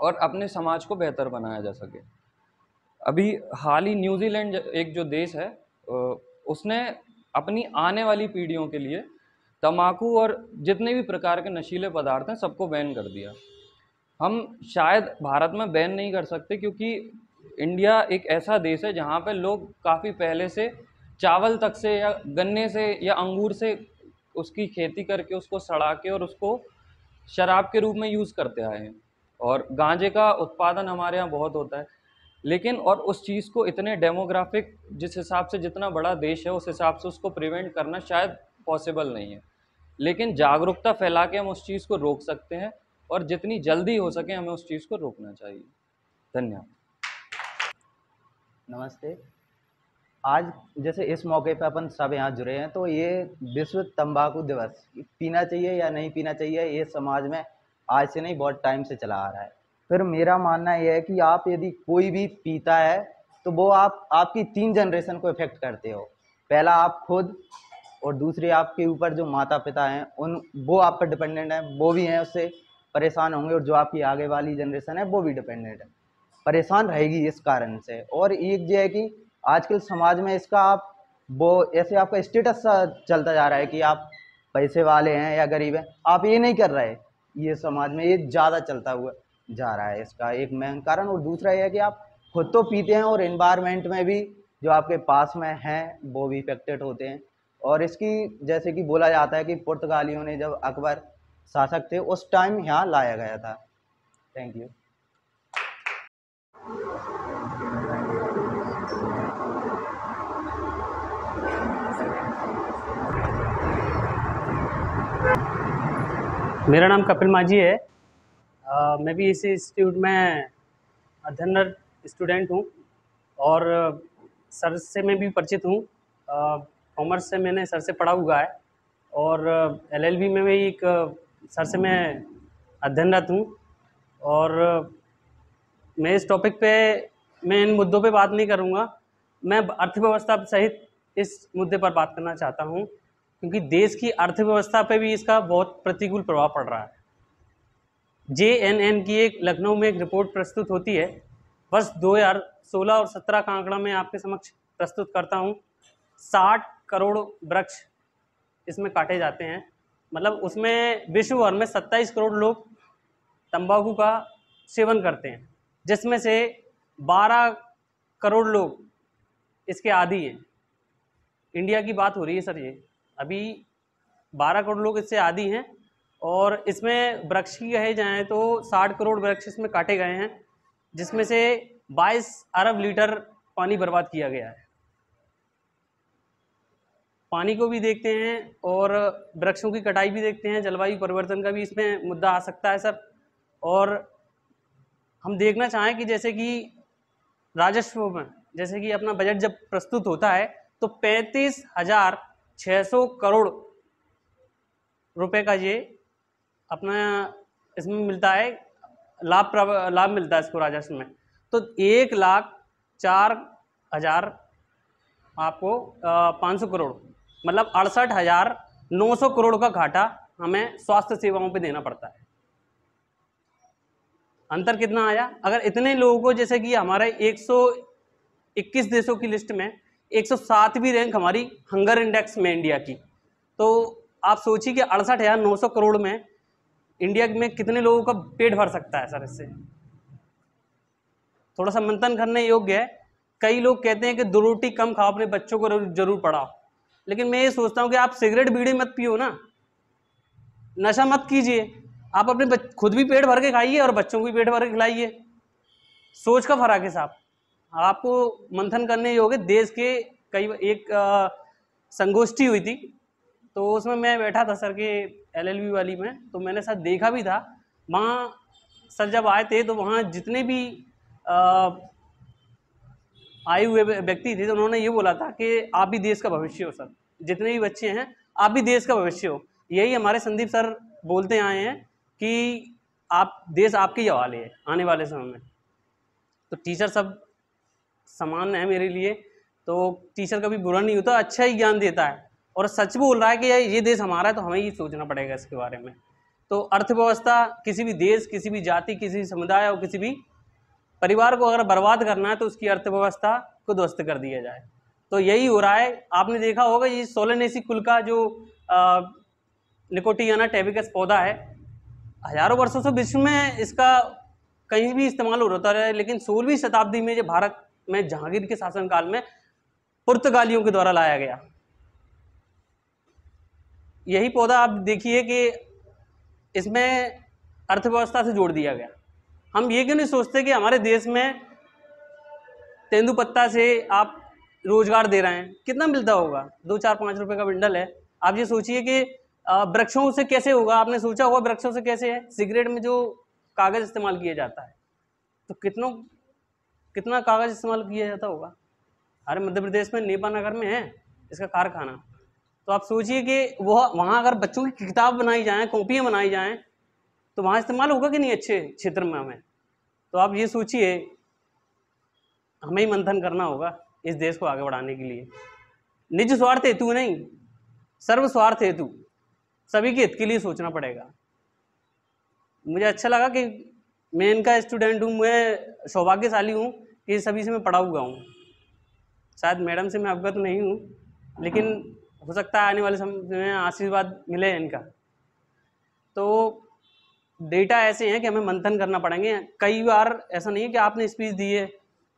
और अपने समाज को बेहतर बनाया जा सके। अभी हाल ही न्यूजीलैंड एक जो देश है उसने अपनी आने वाली पीढ़ियों के लिए तम्बाकू और जितने भी प्रकार के नशीले पदार्थ हैं सबको बैन कर दिया। हम शायद भारत में बैन नहीं कर सकते क्योंकि इंडिया एक ऐसा देश है जहाँ पे लोग काफ़ी पहले से चावल तक से या गन्ने से या अंगूर से उसकी खेती करके उसको सड़ा के और उसको शराब के रूप में यूज़ करते आए हैं। और गांजे का उत्पादन हमारे यहाँ बहुत होता है, लेकिन और उस चीज़ को इतने डेमोग्राफिक जिस हिसाब से जितना बड़ा देश है उस हिसाब से उसको प्रिवेंट करना शायद पॉसिबल नहीं है। लेकिन जागरूकता फैला के हम उस चीज़ को रोक सकते हैं और जितनी जल्दी हो सके हमें उस चीज़ को रोकना चाहिए। धन्यवाद। नमस्ते। आज जैसे इस मौके पर अपन सब यहाँ जुड़े हैं तो ये विश्व तंबाकू दिवस, पीना चाहिए या नहीं पीना चाहिए, ये समाज में आज से नहीं बहुत टाइम से चला आ रहा है। फिर मेरा मानना यह है कि आप यदि कोई भी पीता है तो वो आपकी 3 जनरेशन को इफ़ेक्ट करते हो। पहला आप खुद, और दूसरी आपके ऊपर जो माता पिता हैं वो आप पर डिपेंडेंट हैं, वो भी हैं उससे परेशान होंगे, और जो आपकी आगे वाली जनरेशन है वो भी डिपेंडेंट है, परेशान रहेगी इस कारण से। और एक जो है कि आजकल समाज में इसका ऐसे आपका स्टेटस चलता जा रहा है कि आप पैसे वाले हैं या गरीब हैं, आप ये नहीं कर रहे, ये समाज में ये ज़्यादा चलता हुआ जा रहा है, इसका एक मेन कारण। और दूसरा यह है कि आप खुद तो पीते हैं और एनवायरनमेंट में भी जो आपके पास में हैं वो भी इफेक्टेड होते हैं। और इसकी जैसे कि बोला जाता है कि पुर्तगालियों ने जब अकबर शासक थे उस टाइम यहाँ लाया गया था। Thank you. मेरा नाम कपिल माझी है। मैं भी इसी इंस्टीट्यूट में अध्ययनरत स्टूडेंट हूँ और सर से मैं भी परिचित हूँ। कॉमर्स से मैंने सर से पढ़ा हुआ है और LLB में भी एक सर से मैं अध्ययनरत हूँ। और मैं इस टॉपिक पे मैं इन मुद्दों पे बात नहीं करूँगा, मैं अर्थव्यवस्था सहित इस मुद्दे पर बात करना चाहता हूँ, क्योंकि देश की अर्थव्यवस्था पे भी इसका बहुत प्रतिकूल प्रभाव पड़ रहा है। JNN की एक लखनऊ में एक रिपोर्ट प्रस्तुत होती है, वर्ष 2016 और 17 का आंकड़ा मैं आपके समक्ष प्रस्तुत करता हूँ। 60 करोड़ वृक्ष इसमें काटे जाते हैं, मतलब उसमें विश्व भर में 27 करोड़ लोग तंबाकू का सेवन करते हैं, जिसमें से 12 करोड़ लोग इसके आदी हैं। इंडिया की बात हो रही है सर, ये अभी 12 करोड़ लोग इससे आदी हैं और इसमें वृक्ष की कहे जाएँ तो 60 करोड़ वृक्ष इसमें काटे गए हैं, जिसमें से 22 अरब लीटर पानी बर्बाद किया गया है। पानी को भी देखते हैं और वृक्षों की कटाई भी देखते हैं, जलवायु परिवर्तन का भी इसमें मुद्दा आ सकता है सर। और हम देखना चाहें कि जैसे कि राजस्व में जैसे कि अपना बजट जब प्रस्तुत होता है तो 35,600 करोड़ रुपए का ये अपना इसमें मिलता है, लाभ मिलता है इसको राजस्व में। तो 1,04,000 आपको 500 करोड़, मतलब 68,900 करोड़ का घाटा हमें स्वास्थ्य सेवाओं पे देना पड़ता है। अंतर कितना आया? अगर इतने लोगों को, जैसे कि हमारे 121 देशों की लिस्ट में 107वीं रैंक हमारी हंगर इंडेक्स में इंडिया की, तो आप सोचिए कि 68,900 करोड़ में इंडिया में कितने लोगों का पेट भर सकता है सर। इससे थोड़ा सा मंथन करने योग्य है। कई लोग कहते हैं कि 2 रोटी कम खाओ, अपने बच्चों को जरूर पढ़ाओ, लेकिन मैं ये सोचता हूँ कि आप सिगरेट बीड़ी मत पियो ना, नशा मत कीजिए, आप अपने खुद भी पेट भर के खाइए और बच्चों को भी पेट भर के खिलाइए। सोच का फर्क है साहब, आपको मंथन करने योग्य। देश के कई एक संगोष्ठी हुई थी, तो उसमें मैं बैठा था सर के LLB वाली में, तो मैंने सर देखा भी था वहाँ। सर जब आए थे तो वहाँ जितने भी आए हुए व्यक्ति थे तो उन्होंने ये बोला था कि आप भी देश का भविष्य हो सर, जितने भी बच्चे हैं आप भी देश का भविष्य हो। यही हमारे संदीप सर बोलते आए हैं कि आप देश आपके ही हवाले है आने वाले समय में। तो टीचर सब समान है मेरे लिए, तो टीचर कभी बुरा नहीं होता, अच्छा ही ज्ञान देता है और सच बोल रहा है कि ये देश हमारा है, तो हमें ही सोचना पड़ेगा इसके बारे में। तो अर्थव्यवस्था किसी भी देश, किसी भी जाति, किसी भी समुदाय और किसी भी परिवार को अगर बर्बाद करना है तो उसकी अर्थव्यवस्था को ध्वस्त कर दिया जाए। तो यही हो रहा है। आपने देखा होगा ये सोलेनेसी कुल का जो निकोटियाना टैबिकस पौधा है, हजारों वर्षों से विश्व में इसका कहीं भी इस्तेमाल हो रहा है, लेकिन 16वीं शताब्दी में जो भारत में जहांगीर के शासनकाल में पुर्तगालियों के द्वारा लाया गया। यही पौधा आप देखिए कि इसमें अर्थव्यवस्था से जोड़ दिया गया। हम ये क्यों नहीं सोचते कि हमारे देश में तेंदुपत्ता से आप रोजगार दे रहे हैं, कितना मिलता होगा? 2, 4, 5 रुपए का बंडल है। आप ये सोचिए कि वृक्षों से कैसे होगा? आपने सोचा होगा वृक्षों से कैसे है? सिगरेट में जो कागज इस्तेमाल किया जाता है, तो कितना कागज इस्तेमाल किया जाता होगा? हमारे मध्य प्रदेश में नेपा नगर में है इसका कारखाना। तो आप सोचिए कि वहाँ अगर बच्चों की किताब बनाई जाएँ, कॉपियाँ बनाई जाएँ, तो वहाँ इस्तेमाल होगा कि नहीं अच्छे क्षेत्र में हमें? तो आप ये सोचिए, हमें ही मंथन करना होगा इस देश को आगे बढ़ाने के लिए। निज स्वार्थ हेतु नहीं, सर्व स्वार्थ हेतु, सभी के हित के लिए सोचना पड़ेगा। मुझे अच्छा लगा कि मैं इनका स्टूडेंट हूँ, मैं सौभाग्यशाली हूँ कि सभी से मैं पढ़ा हुआ हूँ। शायद मैडम से मैं अवगत नहीं हूँ, लेकिन हो सकता है आने वाले समय में आशीर्वाद मिले इनका। तो डेटा ऐसे हैं कि हमें मंथन करना पड़ेंगे। कई बार ऐसा नहीं है कि आपने स्पीच दी है,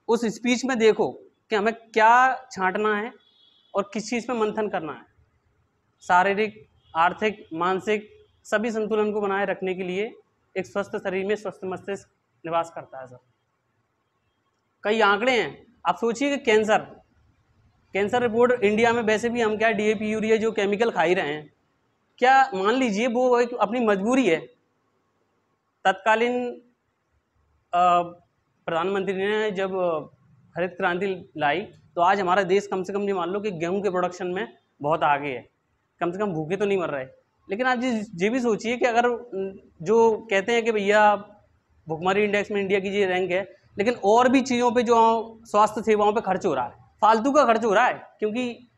उस स्पीच में देखो कि हमें क्या छांटना है और किस चीज़ पे मंथन करना है। शारीरिक, आर्थिक, मानसिक सभी संतुलन को बनाए रखने के लिए एक स्वस्थ शरीर में स्वस्थ मस्तिष्क निवास करता है सर। कई आंकड़े हैं, आप सोचिए कि कैंसर रिपोर्ट इंडिया में वैसे भी हम क्या DAP यूरिया जो केमिकल खा ही रहे हैं, क्या मान लीजिए वो एक अपनी मजबूरी है। तत्कालीन प्रधानमंत्री ने जब हरित क्रांति लाई तो आज हमारा देश कम से कम ये मान लो कि गेहूं के प्रोडक्शन में बहुत आगे है, कम से कम भूखे तो नहीं मर रहे। लेकिन आप ये भी सोचिए कि अगर जो कहते हैं कि भैया भुखमरी इंडेक्स में इंडिया की ये रैंक है, लेकिन और भी चीज़ों पे जो स्वास्थ्य सेवाओं पे खर्च हो रहा है, फालतू का खर्च हो रहा है। क्योंकि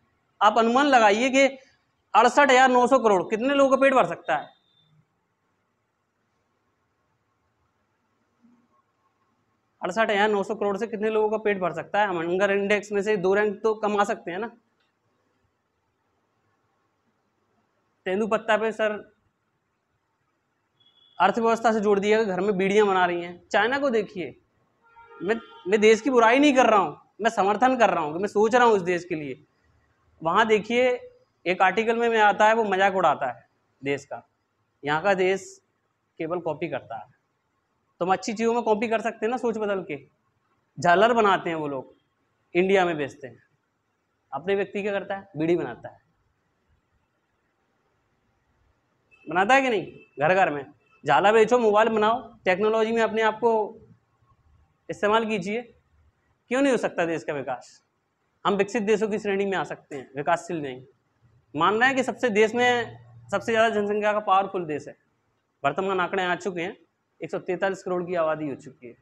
आप अनुमान लगाइए कि 68,900 करोड़ कितने लोगों का पेट भर सकता है? 68,900 करोड़ से कितने लोगों का पेट भर सकता है? हम हंगर इंडेक्स में से 2 रैंक तो कमा सकते हैं ना। तेंदुपत्ता पे सर अर्थव्यवस्था से जोड़ दिया, घर में बीड़ियां बना रही हैं। चाइना को देखिए, मैं देश की बुराई नहीं कर रहा हूं, मैं समर्थन कर रहा हूं कि मैं सोच रहा हूं इस देश के लिए। वहां देखिए एक आर्टिकल में आता है, वो मजाक उड़ाता है देश का। यहाँ का देश केवल कॉपी करता है। तो हम अच्छी चीज़ों में कॉपी कर सकते हैं ना, सोच बदल के। झालर बनाते हैं वो लोग, इंडिया में बेचते हैं। अपने व्यक्ति क्या करता है? बीड़ी बनाता है। बनाता है कि नहीं? घर घर में झाला बेचो, मोबाइल बनाओ, टेक्नोलॉजी में अपने आप को इस्तेमाल कीजिए। क्यों नहीं हो सकता देश का विकास? हम विकसित देशों की श्रेणी में आ सकते हैं, विकासशील नहीं। मान रहे हैं कि देश में सबसे ज़्यादा जनसंख्या का पावरफुल देश है। वर्तमान आंकड़े आ चुके हैं, 143 करोड़ की आबादी हो चुकी है।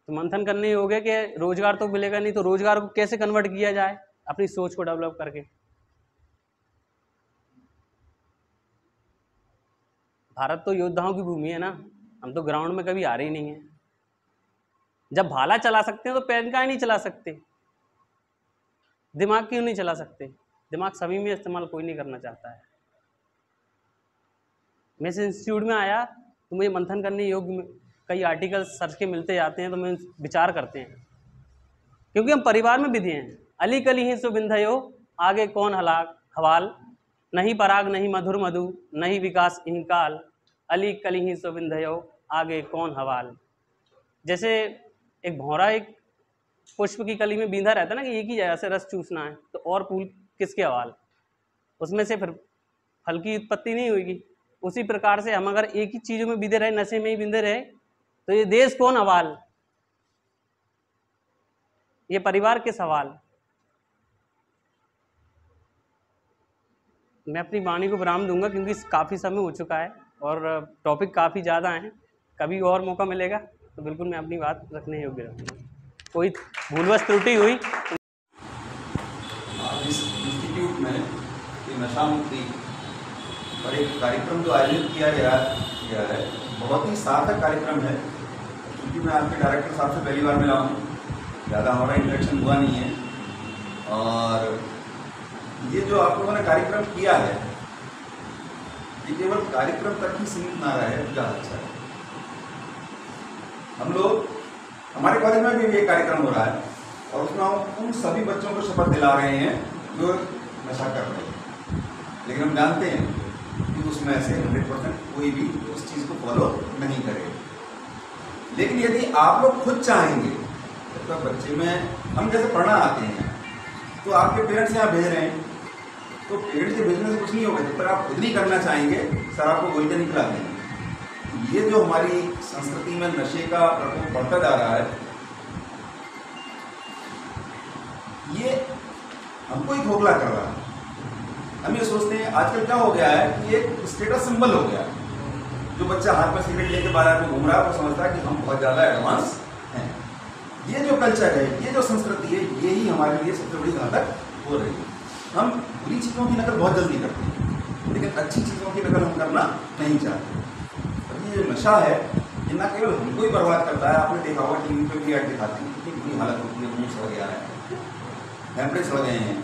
तो मंथन करने हो गया कि रोजगार तो मिलेगा नहीं, तो रोजगार को कैसे कन्वर्ट किया जाए अपनी सोच को डेवलप करके। भारत तो योद्धाओं की भूमि है ना, हम तो ग्राउंड में कभी हारे ही नहीं है। जब भाला चला सकते हैं तो पेन का ही नहीं चला सकते? दिमाग क्यों नहीं चला सकते? दिमाग सभी में इस्तेमाल कोई नहीं करना चाहता है। मैं इस इंस्टीट्यूट में आया तो मुझे मंथन करने योग्य कई आर्टिकल्स सर्च के मिलते जाते हैं, तो मैं विचार करते हैं। क्योंकि हम परिवार में विधि हैं। अली कली ही सुबिंधयो, आगे कौन हवाल, नहीं पराग नहीं मधुर मधु, नहीं विकास इहीं काल, अली कली ही सुबिंधयो, आगे कौन हवाल। जैसे एक भौरा एक पुष्प की कली में बींधा रहता है ना कि एक ही जगह से रस चूसना है, तो और फूल किसके हवाल? उसमें से फिर फल की उत्पत्ति नहीं होगी। उसी प्रकार से हम अगर एक ही चीज़ों में बीधे रहे, नशे में ही बीधे रहे, तो ये देश कौन हवाल, ये परिवार किस हवाल। मैं अपनी वाणी को विराम दूंगा क्योंकि काफ़ी समय हो चुका है और टॉपिक काफ़ी ज़्यादा हैं। कभी और मौका मिलेगा तो बिल्कुल मैं अपनी बात रखने योग्य रहूँगा। कोई भूलवश त्रुटि हुई इस इंस्टीट्यूट में ये नशा मुक्ति पर एक कार्यक्रम जो आयोजित किया गया है, बहुत ही सार्थक कार्यक्रम है। क्योंकि मैं आपके डायरेक्टर साहब से पहली बार मिला हूँ, ज़्यादा हमारा इंटरेक्शन हुआ नहीं है, और ये जो आप लोगों ने कार्यक्रम किया है ये केवल कार्यक्रम तक ही सीमित ना रहे, ज़्यादा अच्छा है। हम लोग, हमारे कॉलेज में भी ये कार्यक्रम हो रहा है और उसमें हम उन सभी बच्चों को शपथ दिला रहे हैं जो नशा कर रहे हैं, लेकिन हम जानते हैं कि उसमें से 100% कोई भी उस चीज़ को फॉलो नहीं करेगा। लेकिन यदि आप लोग खुद चाहेंगे, तो बच्चे में हम जैसे पढ़ना आते हैं तो आपके पेरेंट्स यहाँ भेज रहे हैं, तो पेरेंट्स के भेजने से कुछ नहीं होगा। जब तक आप खुद नहीं करना चाहेंगे, सर आपको गोली नहीं खिला देंगे। ये जो हमारी संस्कृति में नशे का प्रकोप बढ़ता जा रहा है, ये हमको ही खोखला कर रहा है। हम ये सोचते हैं, आजकल क्या हो गया है कि एक स्टेटस सिंबल हो गया। जो बच्चा हाथ में सिगरेट लेके बाजार में घूम रहा है वो समझता है कि हम बहुत ज़्यादा एडवांस हैं। ये जो कल्चर है, ये जो संस्कृति है, ये ही हमारे लिए सबसे बड़ी घातक हो रही है। हम बुरी चीज़ों की नकल बहुत जल्दी करते हैं, लेकिन अच्छी चीज़ों की नकल हम करना नहीं चाहते। और ये जो नशा है, ये ना केवल हमको ही बर्बाद करता है। आपने देखा होगा टीवी पे भी ऐड दिखाते हैं, कितनी बुरी हालत होती है, मुँह सड़ गया है, हेमरेज सड़ गए हैं,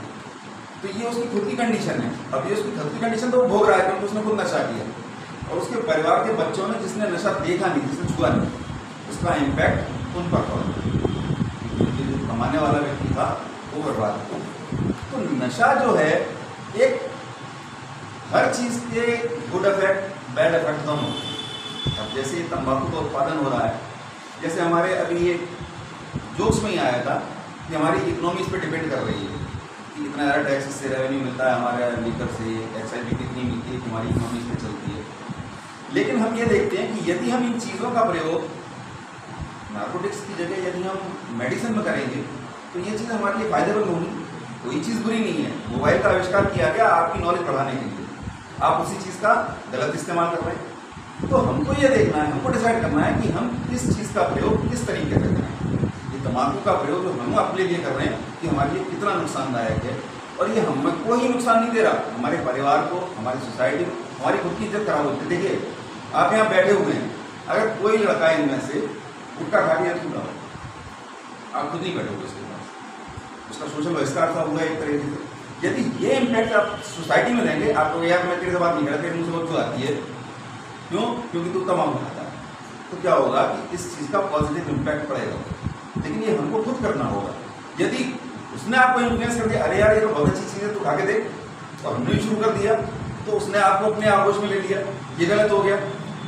तो ये उसकी खुद की कंडीशन है। अब ये उसकी खुद की कंडीशन तो वो भोग रहा है क्योंकि उसने खुद नशा किया, और उसके परिवार के बच्चों ने जिसने नशा देखा नहीं, जिसने छुआ नहीं, उसका इम्पैक्ट उन पर पड़ा। जो कमाने वाला व्यक्ति था वो बर्बाद हुआ। तो नशा जो है, एक हर चीज़ के गुड इफेक्ट बैड इफेक्ट दोनों। अब जैसे तंबाकू का उत्पादन हो रहा है, जैसे हमारे अभी ये जोक्स में ही आया था कि हमारी इकोनॉमी इस पर डिपेंड कर रही है कि इतना ज़्यादा टैक्स से रेवेन्यू मिलता है हमारे लीकर से, एक्साइज ड्यूटी इतनी मिलती है कि हमारी इकोनॉमी इसमें चलती है। लेकिन हम ये देखते हैं कि यदि हम इन चीज़ों का प्रयोग नार्कोटिक्स की जगह यदि हम मेडिसिन में करेंगे तो ये चीज़ हमारे लिए फायदेमंद होगी। कोई चीज़ बुरी नहीं है। मोबाइल का आविष्कार किया गया आपकी नॉलेज बढ़ाने के लिए, आप उसी चीज़ का गलत इस्तेमाल कर रहे हैं। तो हमको ये देखना है, हमको डिसाइड करना है कि हम किस चीज़ का प्रयोग किस तरीके से करें। ये तम्बाकू का प्रयोग जो हम अपने लिए कर रहे हैं कि हमारे लिए कितना नुकसानदायक है, और ये हमको ही नुकसान नहीं दे रहा, हमारे परिवार को, हमारी सोसाइटी को, हमारी खुद की इज्जत खराब होती है। देखिए आप यहाँ बैठे हुए हैं, अगर कोई लड़का इनमें से गुटखा खा लिया क्यों रहा, आप खुद नहीं बैठे हुए उसके पास, उसका सोशल बहिष्कार था हुआ एक तरीके से। यदि ये इम्पैक्ट आप सोसाइटी में देंगे, आपको यार मैं तेरे से बात नहीं कर रहा, तेरे मुँह से बदबू आती है, क्यों? क्योंकि तू तमाकू खाता है, तो क्या होगा कि इस चीज़ का पॉजिटिव इम्पैक्ट पड़ेगा। लेकिन ये हमको खुद करना होगा। यदि उसने आपको इन्फ्लुएंस कर दिया, अरे यार ये तो बहुत अच्छी चीज़ है, तू खा के देख, और हमने भी शुरू कर दिया, तो उसने आपको अपने आगोश में ले लिया, ये गलत हो गया।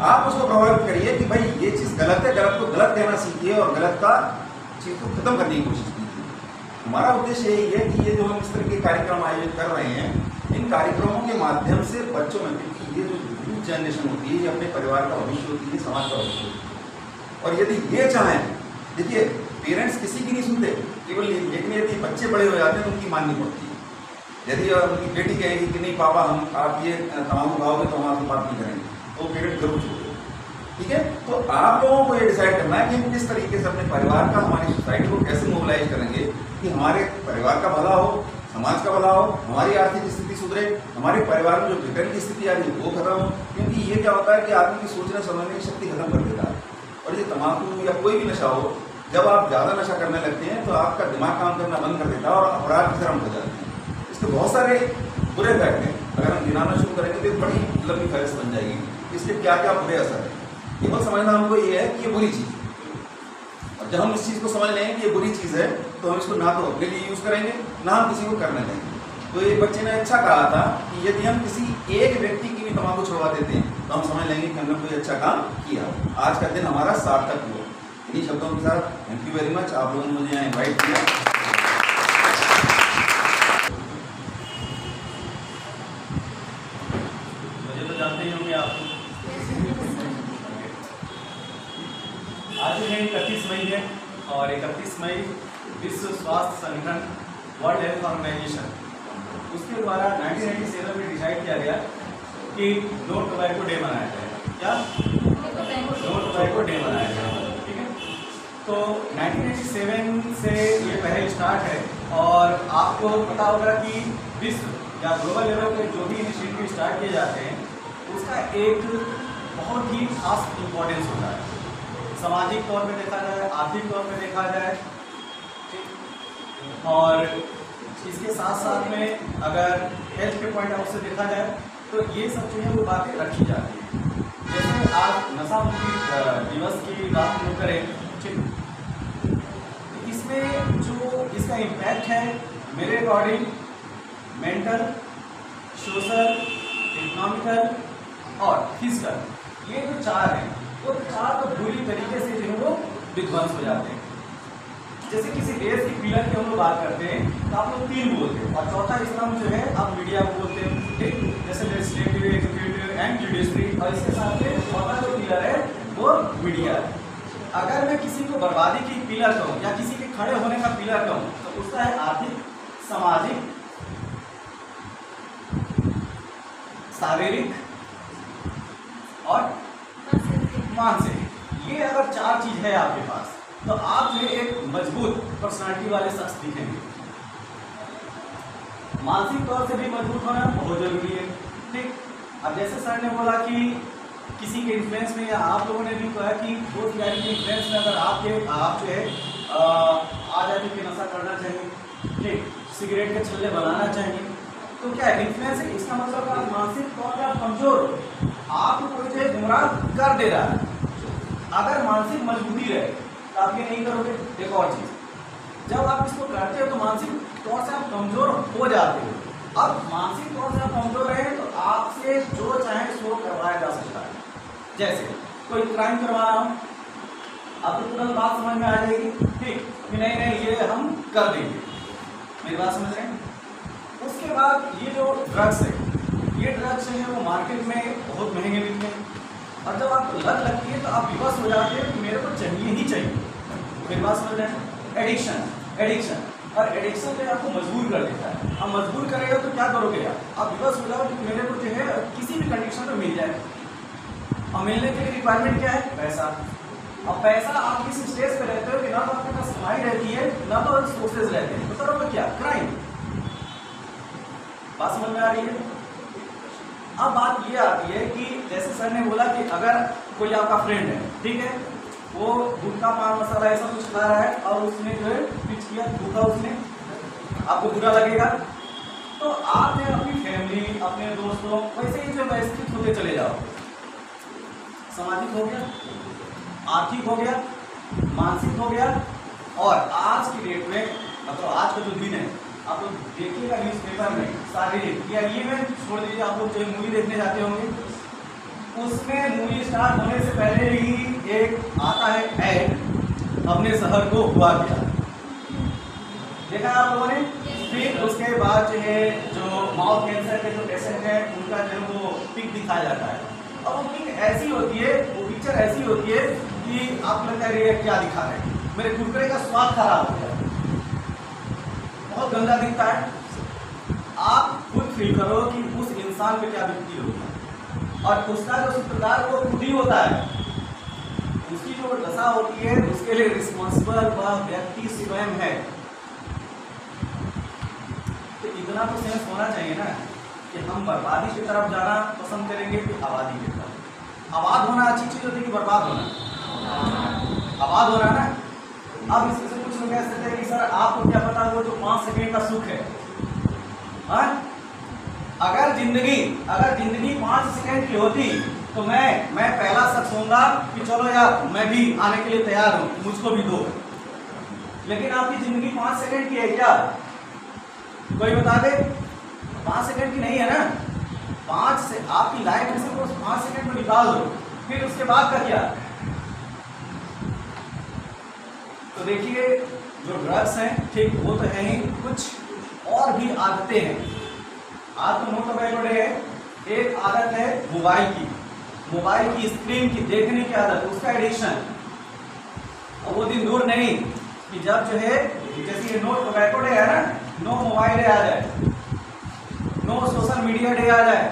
आप उसको प्रभावित करिए कि भाई ये चीज़ गलत है, गलत को गलत कहना सीखिए और गलत का चीज़ को खत्म करने की कोशिश कीजिए। हमारा उद्देश्य यही है कि ये जो हम इस तरह के कार्यक्रम आयोजित कर रहे हैं, इन कार्यक्रमों के माध्यम से बच्चों में, क्योंकि ये जो यूथ जनरेशन होती है ये अपने परिवार का भविष्य होती है, समाज का भविष्य होती है। और यदि ये चाहें, देखिए पेरेंट्स किसी की नहीं सुनते केवल, लेकिन यदि बच्चे बड़े हो जाते हैं तो उनकी माननी पड़ती है। यदि उनकी बेटी कहेगी कि नहीं पापा हम आप ये तमाकू खाओगे तो हम आपसे बात नहीं करेंगे, तो पेरेंट जरूर छोड़ो। ठीक है, तो आप लोगों को ये डिसाइड करना है कि हम किस तरीके से अपने परिवार का, हमारी सोसाइटी को कैसे मोबिलाइज करेंगे कि हमारे परिवार का भला हो, समाज का भला हो, हमारी आर्थिक स्थिति सुधरे, हमारे परिवार में जो भिखारी की स्थिति आ रही है वो खत्म हो। क्योंकि ये क्या होता है कि आदमी की सोचने समझने की शक्ति खत्म कर देता है। और ये तम्बाकू या कोई भी नशा हो, जब आप ज़्यादा नशा करने लगते हैं तो आपका दिमाग काम करना बंद कर देता है और अपराध की तरफ हो जाते हैं। इसके बहुत सारे बुरे इफेक्ट हैं। अगर हम गिनाना शुरू करेंगे तो एक बड़ी लंबी फहरिस्त बन जाएगी। इसके क्या क्या बुरे असर है, केवल समझना हमको ये है कि ये बुरी चीज़ है। और जब हम इस चीज़ को समझ लेंगे कि ये बुरी चीज़ है, तो हम इसको ना तो अपने लिए यूज़ करेंगे, ना हम किसी को करने देंगे। तो एक बच्चे ने अच्छा कहा था कि यदि हम किसी एक व्यक्ति की भी तम्बाकू छुड़वा देते हैं तो हम समझ लेंगे कि हमने कोई अच्छा काम किया। आज का दिन हमारा सार्थक हुआ। इन्हीं शब्दों के साथ थैंक यू वेरी मच, आप लोगों ने मुझे यहाँ इन्वाइट किया। मुझे तो जानते ही होंगे आप। आज है 31 मई है और 31 मई विश्व स्वास्थ्य संगठन वर्ल्ड हेल्थ ऑर्गेनाइजेशन उसके द्वारा 1997 में डिसाइड किया गया कि नो टोबैको डे मनाया जाएगा। क्या? नो टोबैको डे मनाया जाएगा। ठीक है, तो 1987 से ये पहले स्टार्ट है और आपको पता होगा कि विश्व या ग्लोबल लेवल पे जो भी इनिशिएटिव स्टार्ट किए जाते हैं उसका एक बहुत ही खास इम्पोर्टेंस होता है। सामाजिक तौर पे देखा जाए, आर्थिक तौर पे देखा जाए, और इसके साथ साथ में अगर हेल्थ के पॉइंट ऑफ से देखा जाए तो ये सब चीज़ें वो बातें रखी जाती हैं। जैसे आज नशा मुक्ति दिवस की बात हम करें, ठीक, इसमें जो इसका इम्पैक्ट है मेरे अकॉर्डिंग मेंटल, सोशल, इकोनॉमिकल और फिजिकल, ये जो चार हैं वो चार तो बुरी तरीके से जो है वो विध्वंस हो जाते हैं। जैसे किसी देश की पिलर की हम लोग बात करते हैं तो आप लोग तीन बोलते हैं और चौथा स्तंभ जो है आप मीडिया को बोलते हैं। ठीक, जैसे लेजिस्लेटिव, एग्जीक्यूटिव एंड जुडिशरी, और इसके साथ में चौथा जो पिलर है वो मीडिया है। अगर मैं किसी को बर्बादी की पिलर कहूँ या किसी के खड़े होने का पिलर कहूँ तो उसका है आर्थिक, सामाजिक, शारीरिक और मानसिक। ये अगर चार चीज है आपके पास तो आप जो एक मजबूत पर्सनालिटी वाले शख्स दिखेंगे। मानसिक तौर से भी मजबूत होना बहुत जरूरी है। ठीक, अब जैसे सर ने बोला कि किसी के इन्फ्लुएंस में, या आप लोगों ने भी कहा कि वो खिलाड़ी के इन्फ्लुएंस में अगर आप जो है आ जाते कि नशा करना चाहिए, ठीक, सिगरेट के छल्ले बनाना चाहिए, तो क्या इन्फ्लुएंस है? इसका मतलब आप मानसिक तौर पर आप कमजोर हो, आपको कोई जो है गुमराह कर दे रहा है। अगर मानसिक मजबूती रहे तो आप ये नहीं करोगे। एक और चीज़, जब आप इसको करते हो तो मानसिक तौर से आप कमजोर हो जाते हो। अब मानसिक तौर से आप कमजोर रहे तो आपसे जो चाहे सो करवाया जा सकता है। जैसे कोई क्राइम करवा रहा हूँ, आपको तुरंत बात समझ में आ जाएगी, ठीक, कि नहीं ये हम कर देंगे। मेरी बात समझ रहे हैं? उसके बाद ये जो ड्रग्स है, ये ड्रग्स जो है वो मार्केट में बहुत महंगे बिकते हैं और जब आपको लत लगती है तो आप विवश हो जाते हैं कि मेरे को चाहिए ही चाहिए। मेरी बात समझ रहे हैं? एडिक्शन और एडिक्शन जो है आपको मजबूर कर देता है। अब मजबूर करेगा तो क्या करोगे आप विवश हो जाओ कि मेरे को जो है किसी भी कंडीशन में मिल जाए। और मिलने के लिए रिक्वायरमेंट क्या है? पैसा। अब पैसा आप किस स्टेज पे रहते हो कि ना तो आपके पास कमाई रहती है ना तो सोर्सेज रहते हैं, तो करोगे क्या? क्राइम। बात समझ में आ रही है? अब बात ये आती है कि जैसे सर ने बोला कि अगर कोई आपका फ्रेंड है, ठीक है, वो गुटखा पान मसाला ऐसा कुछ खा रहा है और उसने जो है पिच किया, धोखा उसने, आपको बुरा लगेगा। तो आपने अपनी फैमिली, अपने दोस्तों, वैसे ही जो व्यवस्थित होते चले जाओ। सामाजिक हो गया, आर्थिक हो गया, मानसिक हो गया। और आज की डेट में मतलब आज का जो दिन है, आप लोग देखिएगा न्यूज़पेपर में शारीरिक या ये में छोड़ दीजिए, आप लोग जो मूवी देखने जाते होंगे उसमें मूवी स्टार्ट होने से पहले ही एक आता है ऐड, अपने शहर को हुआ क्या, देखा आप लोगों ने? फिर उसके बाद जो है जो माउथ कैंसर के जो पेशेंट हैं उनका जो है वो पिक दिखाया जाता है। और वो पिक ऐसी होती है, वो पिक्चर ऐसी होती है कि आपको लगता है ये क्या दिखा रहे हैं, मेरे कुरकुरे का स्वाद खराब हो गया, बहुत गंदा दिखता है। आप खुद फील करो कि उस इंसान पे क्या बीतती होगी, और उसका जो सूत्रधार वो खुद ही होता है, उसकी जो दशा होती है उसके लिए रिस्पॉन्सिबल वह व्यक्ति स्वयं है। तो इतना तो सेंस होना चाहिए ना कि हम बर्बादी की तरफ जाना पसंद करेंगे कि आबादी की तरफ। आबाद होना अच्छी चीज होती है कि बर्बाद होना? आबाद होना ना। अब इसमें से कुछ लोग कह सकते हैं कि सर आपको क्या पता वो जो 5 सेकंड का सुख है, हाँ? अगर जिंदगी 5 सेकंड की होती तो मैं पहला शख्स होऊंगा कि चलो यार मैं भी आने के लिए तैयार हूं, मुझको भी दो। लेकिन आपकी जिंदगी 5 सेकंड की है क्या? कोई बता दे? 5 सेकंड की नहीं है ना। 5 से आपकी लाइफ में से 5 सेकंड में निकाल दो, फिर उसके बाद का क्या? तो देखिए जो ड्रग्स हैं, ठीक, वो तो है ही, कुछ और भी आदतें हैं। आज तो नोट टोबैको डे है। एक आदत है मोबाइल की स्क्रीन की देखने की आदत, उसका एडिक्शन। और वो दिन दूर नहीं कि जब जो है जैसे ये नो टोबैको डे है ना, नो मोबाइल डे आ जाए, नो सोशल मीडिया डे आ जाए।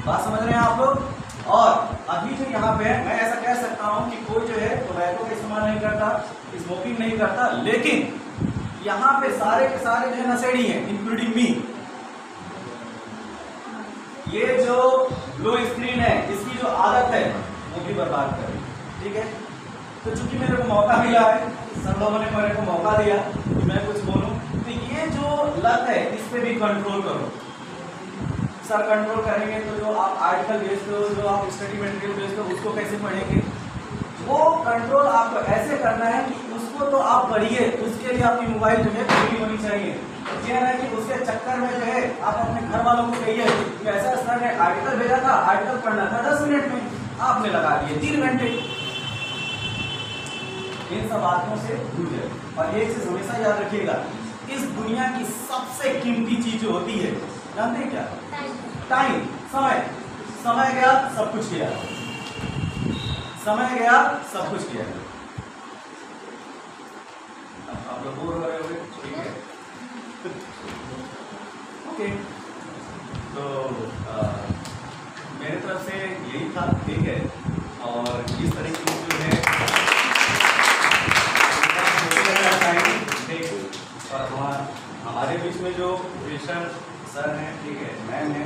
बात समझ रहे हैं आप लोग? और अभी जो यहाँ पे मैं ऐसा कह सकता हूँ कि कोई जो है टोबैको का इस्तेमाल नहीं करता, स्मोकिंग नहीं करता, लेकिन यहाँ पे सारे के सारे जो है नशेड़ी हैं, इंक्लूडिंग मी। ये जो ब्लू स्क्रीन है, इसकी जो आदत है वो भी बर्बाद कर रही है, ठीक है? तो चूंकि मेरे को मौका मिला है, सब लोगों ने मेरे को मौका दिया कि मैं कुछ बोलूं, तो ये जो लत है इस पे भी कंट्रोल करो। सर कंट्रोल करेंगे तो जो आप आर्टिकल भेजते हो, जो आप स्टडी मटेरियल भेजते हो, उसको कैसे पढ़ेंगे? वो कंट्रोल आपको ऐसे करना है कि उसको तो आप पढ़िए, उसके लिए आपकी मोबाइल जो है खुली होनी चाहिए। यह है कि उसके चक्कर में जो है आप अपने घर वालों को कहिए कि ऐसा सर ने आर्टिकल भेजा था, आर्टिकल पढ़ना था 10 मिनट में, आपने लगा दिए 3 घंटे। इन सब बातों से दूर जाए। और एक चीज हमेशा याद रखिएगा, इस दुनिया की सबसे कीमती चीज जो होती है, जानते हैं क्या? टाइम, समय गया सब कुछ गया, समय गया सब कुछ गया। आप लोग बोर हो रहे होंगे, ठीक है? ओके, तो मेरे तरफ से यही था, ठीक है? और इस तरीके की जो है और हमारे बीच में जो विशर सर हैं, ठीक है, मैम है,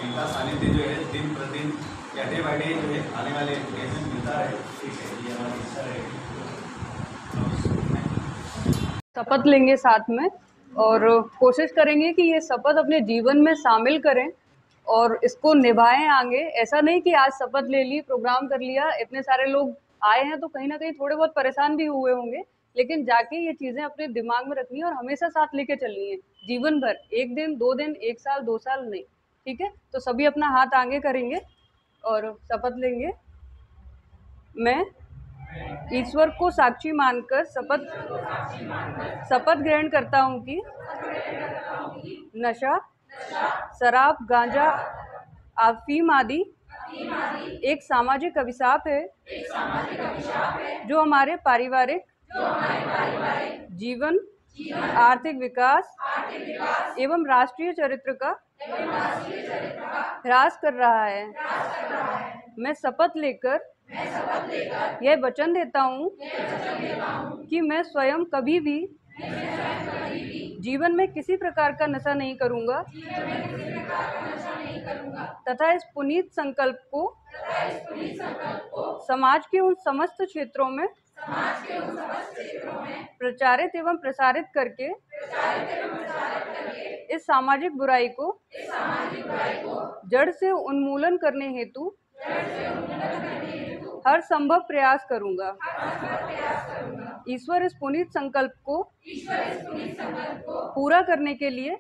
इनका सानिध्य जो है दिन प्रतिदिन या डे बाई डे जो है आने वाले डेज में मिलता रहे, ठीक है? ये हमारी इच्छा रहेगी। शपथ लेंगे साथ में और कोशिश करेंगे कि ये शपथ अपने जीवन में शामिल करें और इसको निभाएं आगे। ऐसा नहीं कि आज शपथ ले ली, प्रोग्राम कर लिया, इतने सारे लोग आए हैं तो कहीं ना कहीं थोड़े बहुत परेशान भी हुए होंगे, लेकिन जाके ये चीज़ें अपने दिमाग में रखनी है और हमेशा साथ लेके चलनी है जीवन भर, 1 दिन 2 दिन 1 साल 2 साल नहीं, ठीक है? तो सभी अपना हाथ आगे करेंगे और शपथ लेंगे। मैं ईश्वर को साक्षी मानकर शपथ ग्रहण करता हूँ कि नशा, शराब, गांजा, अफीम आदि एक सामाजिक अभिशाप है जो हमारे पारिवारिक, जीवन, आर्थिक विकास एवं राष्ट्रीय चरित्र का ह्रास कर रहा है। मैं शपथ लेकर यह वचन देता हूँ कि मैं स्वयं कभी भी जीवन में किसी प्रकार का नशा नहीं करूँगा तथा इस पुनीत संकल्प को समाज के उन समस्त क्षेत्रों में प्रचारित एवं प्रसारित करके इस सामाजिक बुराई को जड़ से उन्मूलन करने हेतु हर संभव प्रयास करूंगा। ईश्वर इस पुनीत संकल्प को पूरा करने के लिए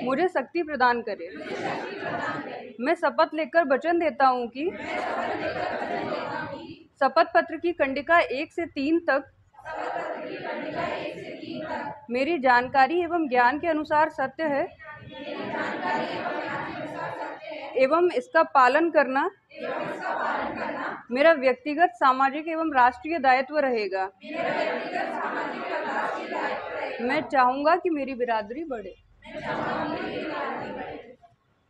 मुझे शक्ति प्रदान करे। मैं शपथ लेकर वचन देता हूँ कि शपथ पत्र की कंडिका 1 से 3 तक मेरी जानकारी एवं ज्ञान के अनुसार सत्य है एवं इसका पालन करना मेरा व्यक्तिगत, सामाजिक एवं राष्ट्रीय दायित्व रहेगा। मैं चाहूँगा कि मेरी बिरादरी बढ़े।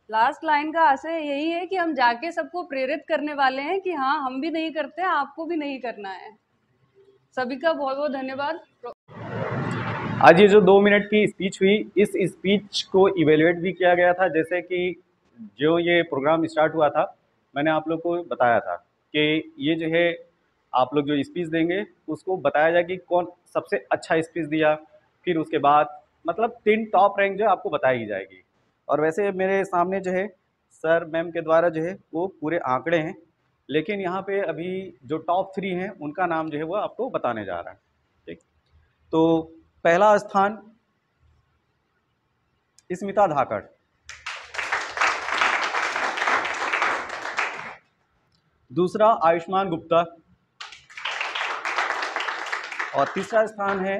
लास्ट लाइन का आशय यही है कि हम जाके सबको प्रेरित करने वाले हैं कि हाँ, हम भी नहीं करते, आपको भी नहीं करना है। सभी का बहुत बहुत धन्यवाद। आज ये जो 2 मिनट की स्पीच हुई, इस स्पीच को इवेलुएट भी किया गया था। जैसे कि जो ये प्रोग्राम स्टार्ट हुआ था, मैंने आप लोग को बताया था कि ये जो है आप लोग जो स्पीच देंगे उसको बताया जाए कि कौन सबसे अच्छा स्पीच दिया, फिर उसके बाद मतलब 3 टॉप रैंक जो है आपको बताई जाएगी। और वैसे मेरे सामने जो है सर मैम के द्वारा जो है वो पूरे आंकड़े हैं, लेकिन यहाँ पे अभी जो टॉप 3 हैं उनका नाम जो है वो आपको बताने जा रहा है। ठीक, तो पहला स्थान स्मिता धाकड़, दूसरा आयुष्मान गुप्ता और तीसरा स्थान है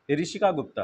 ऋषिका गुप्ता।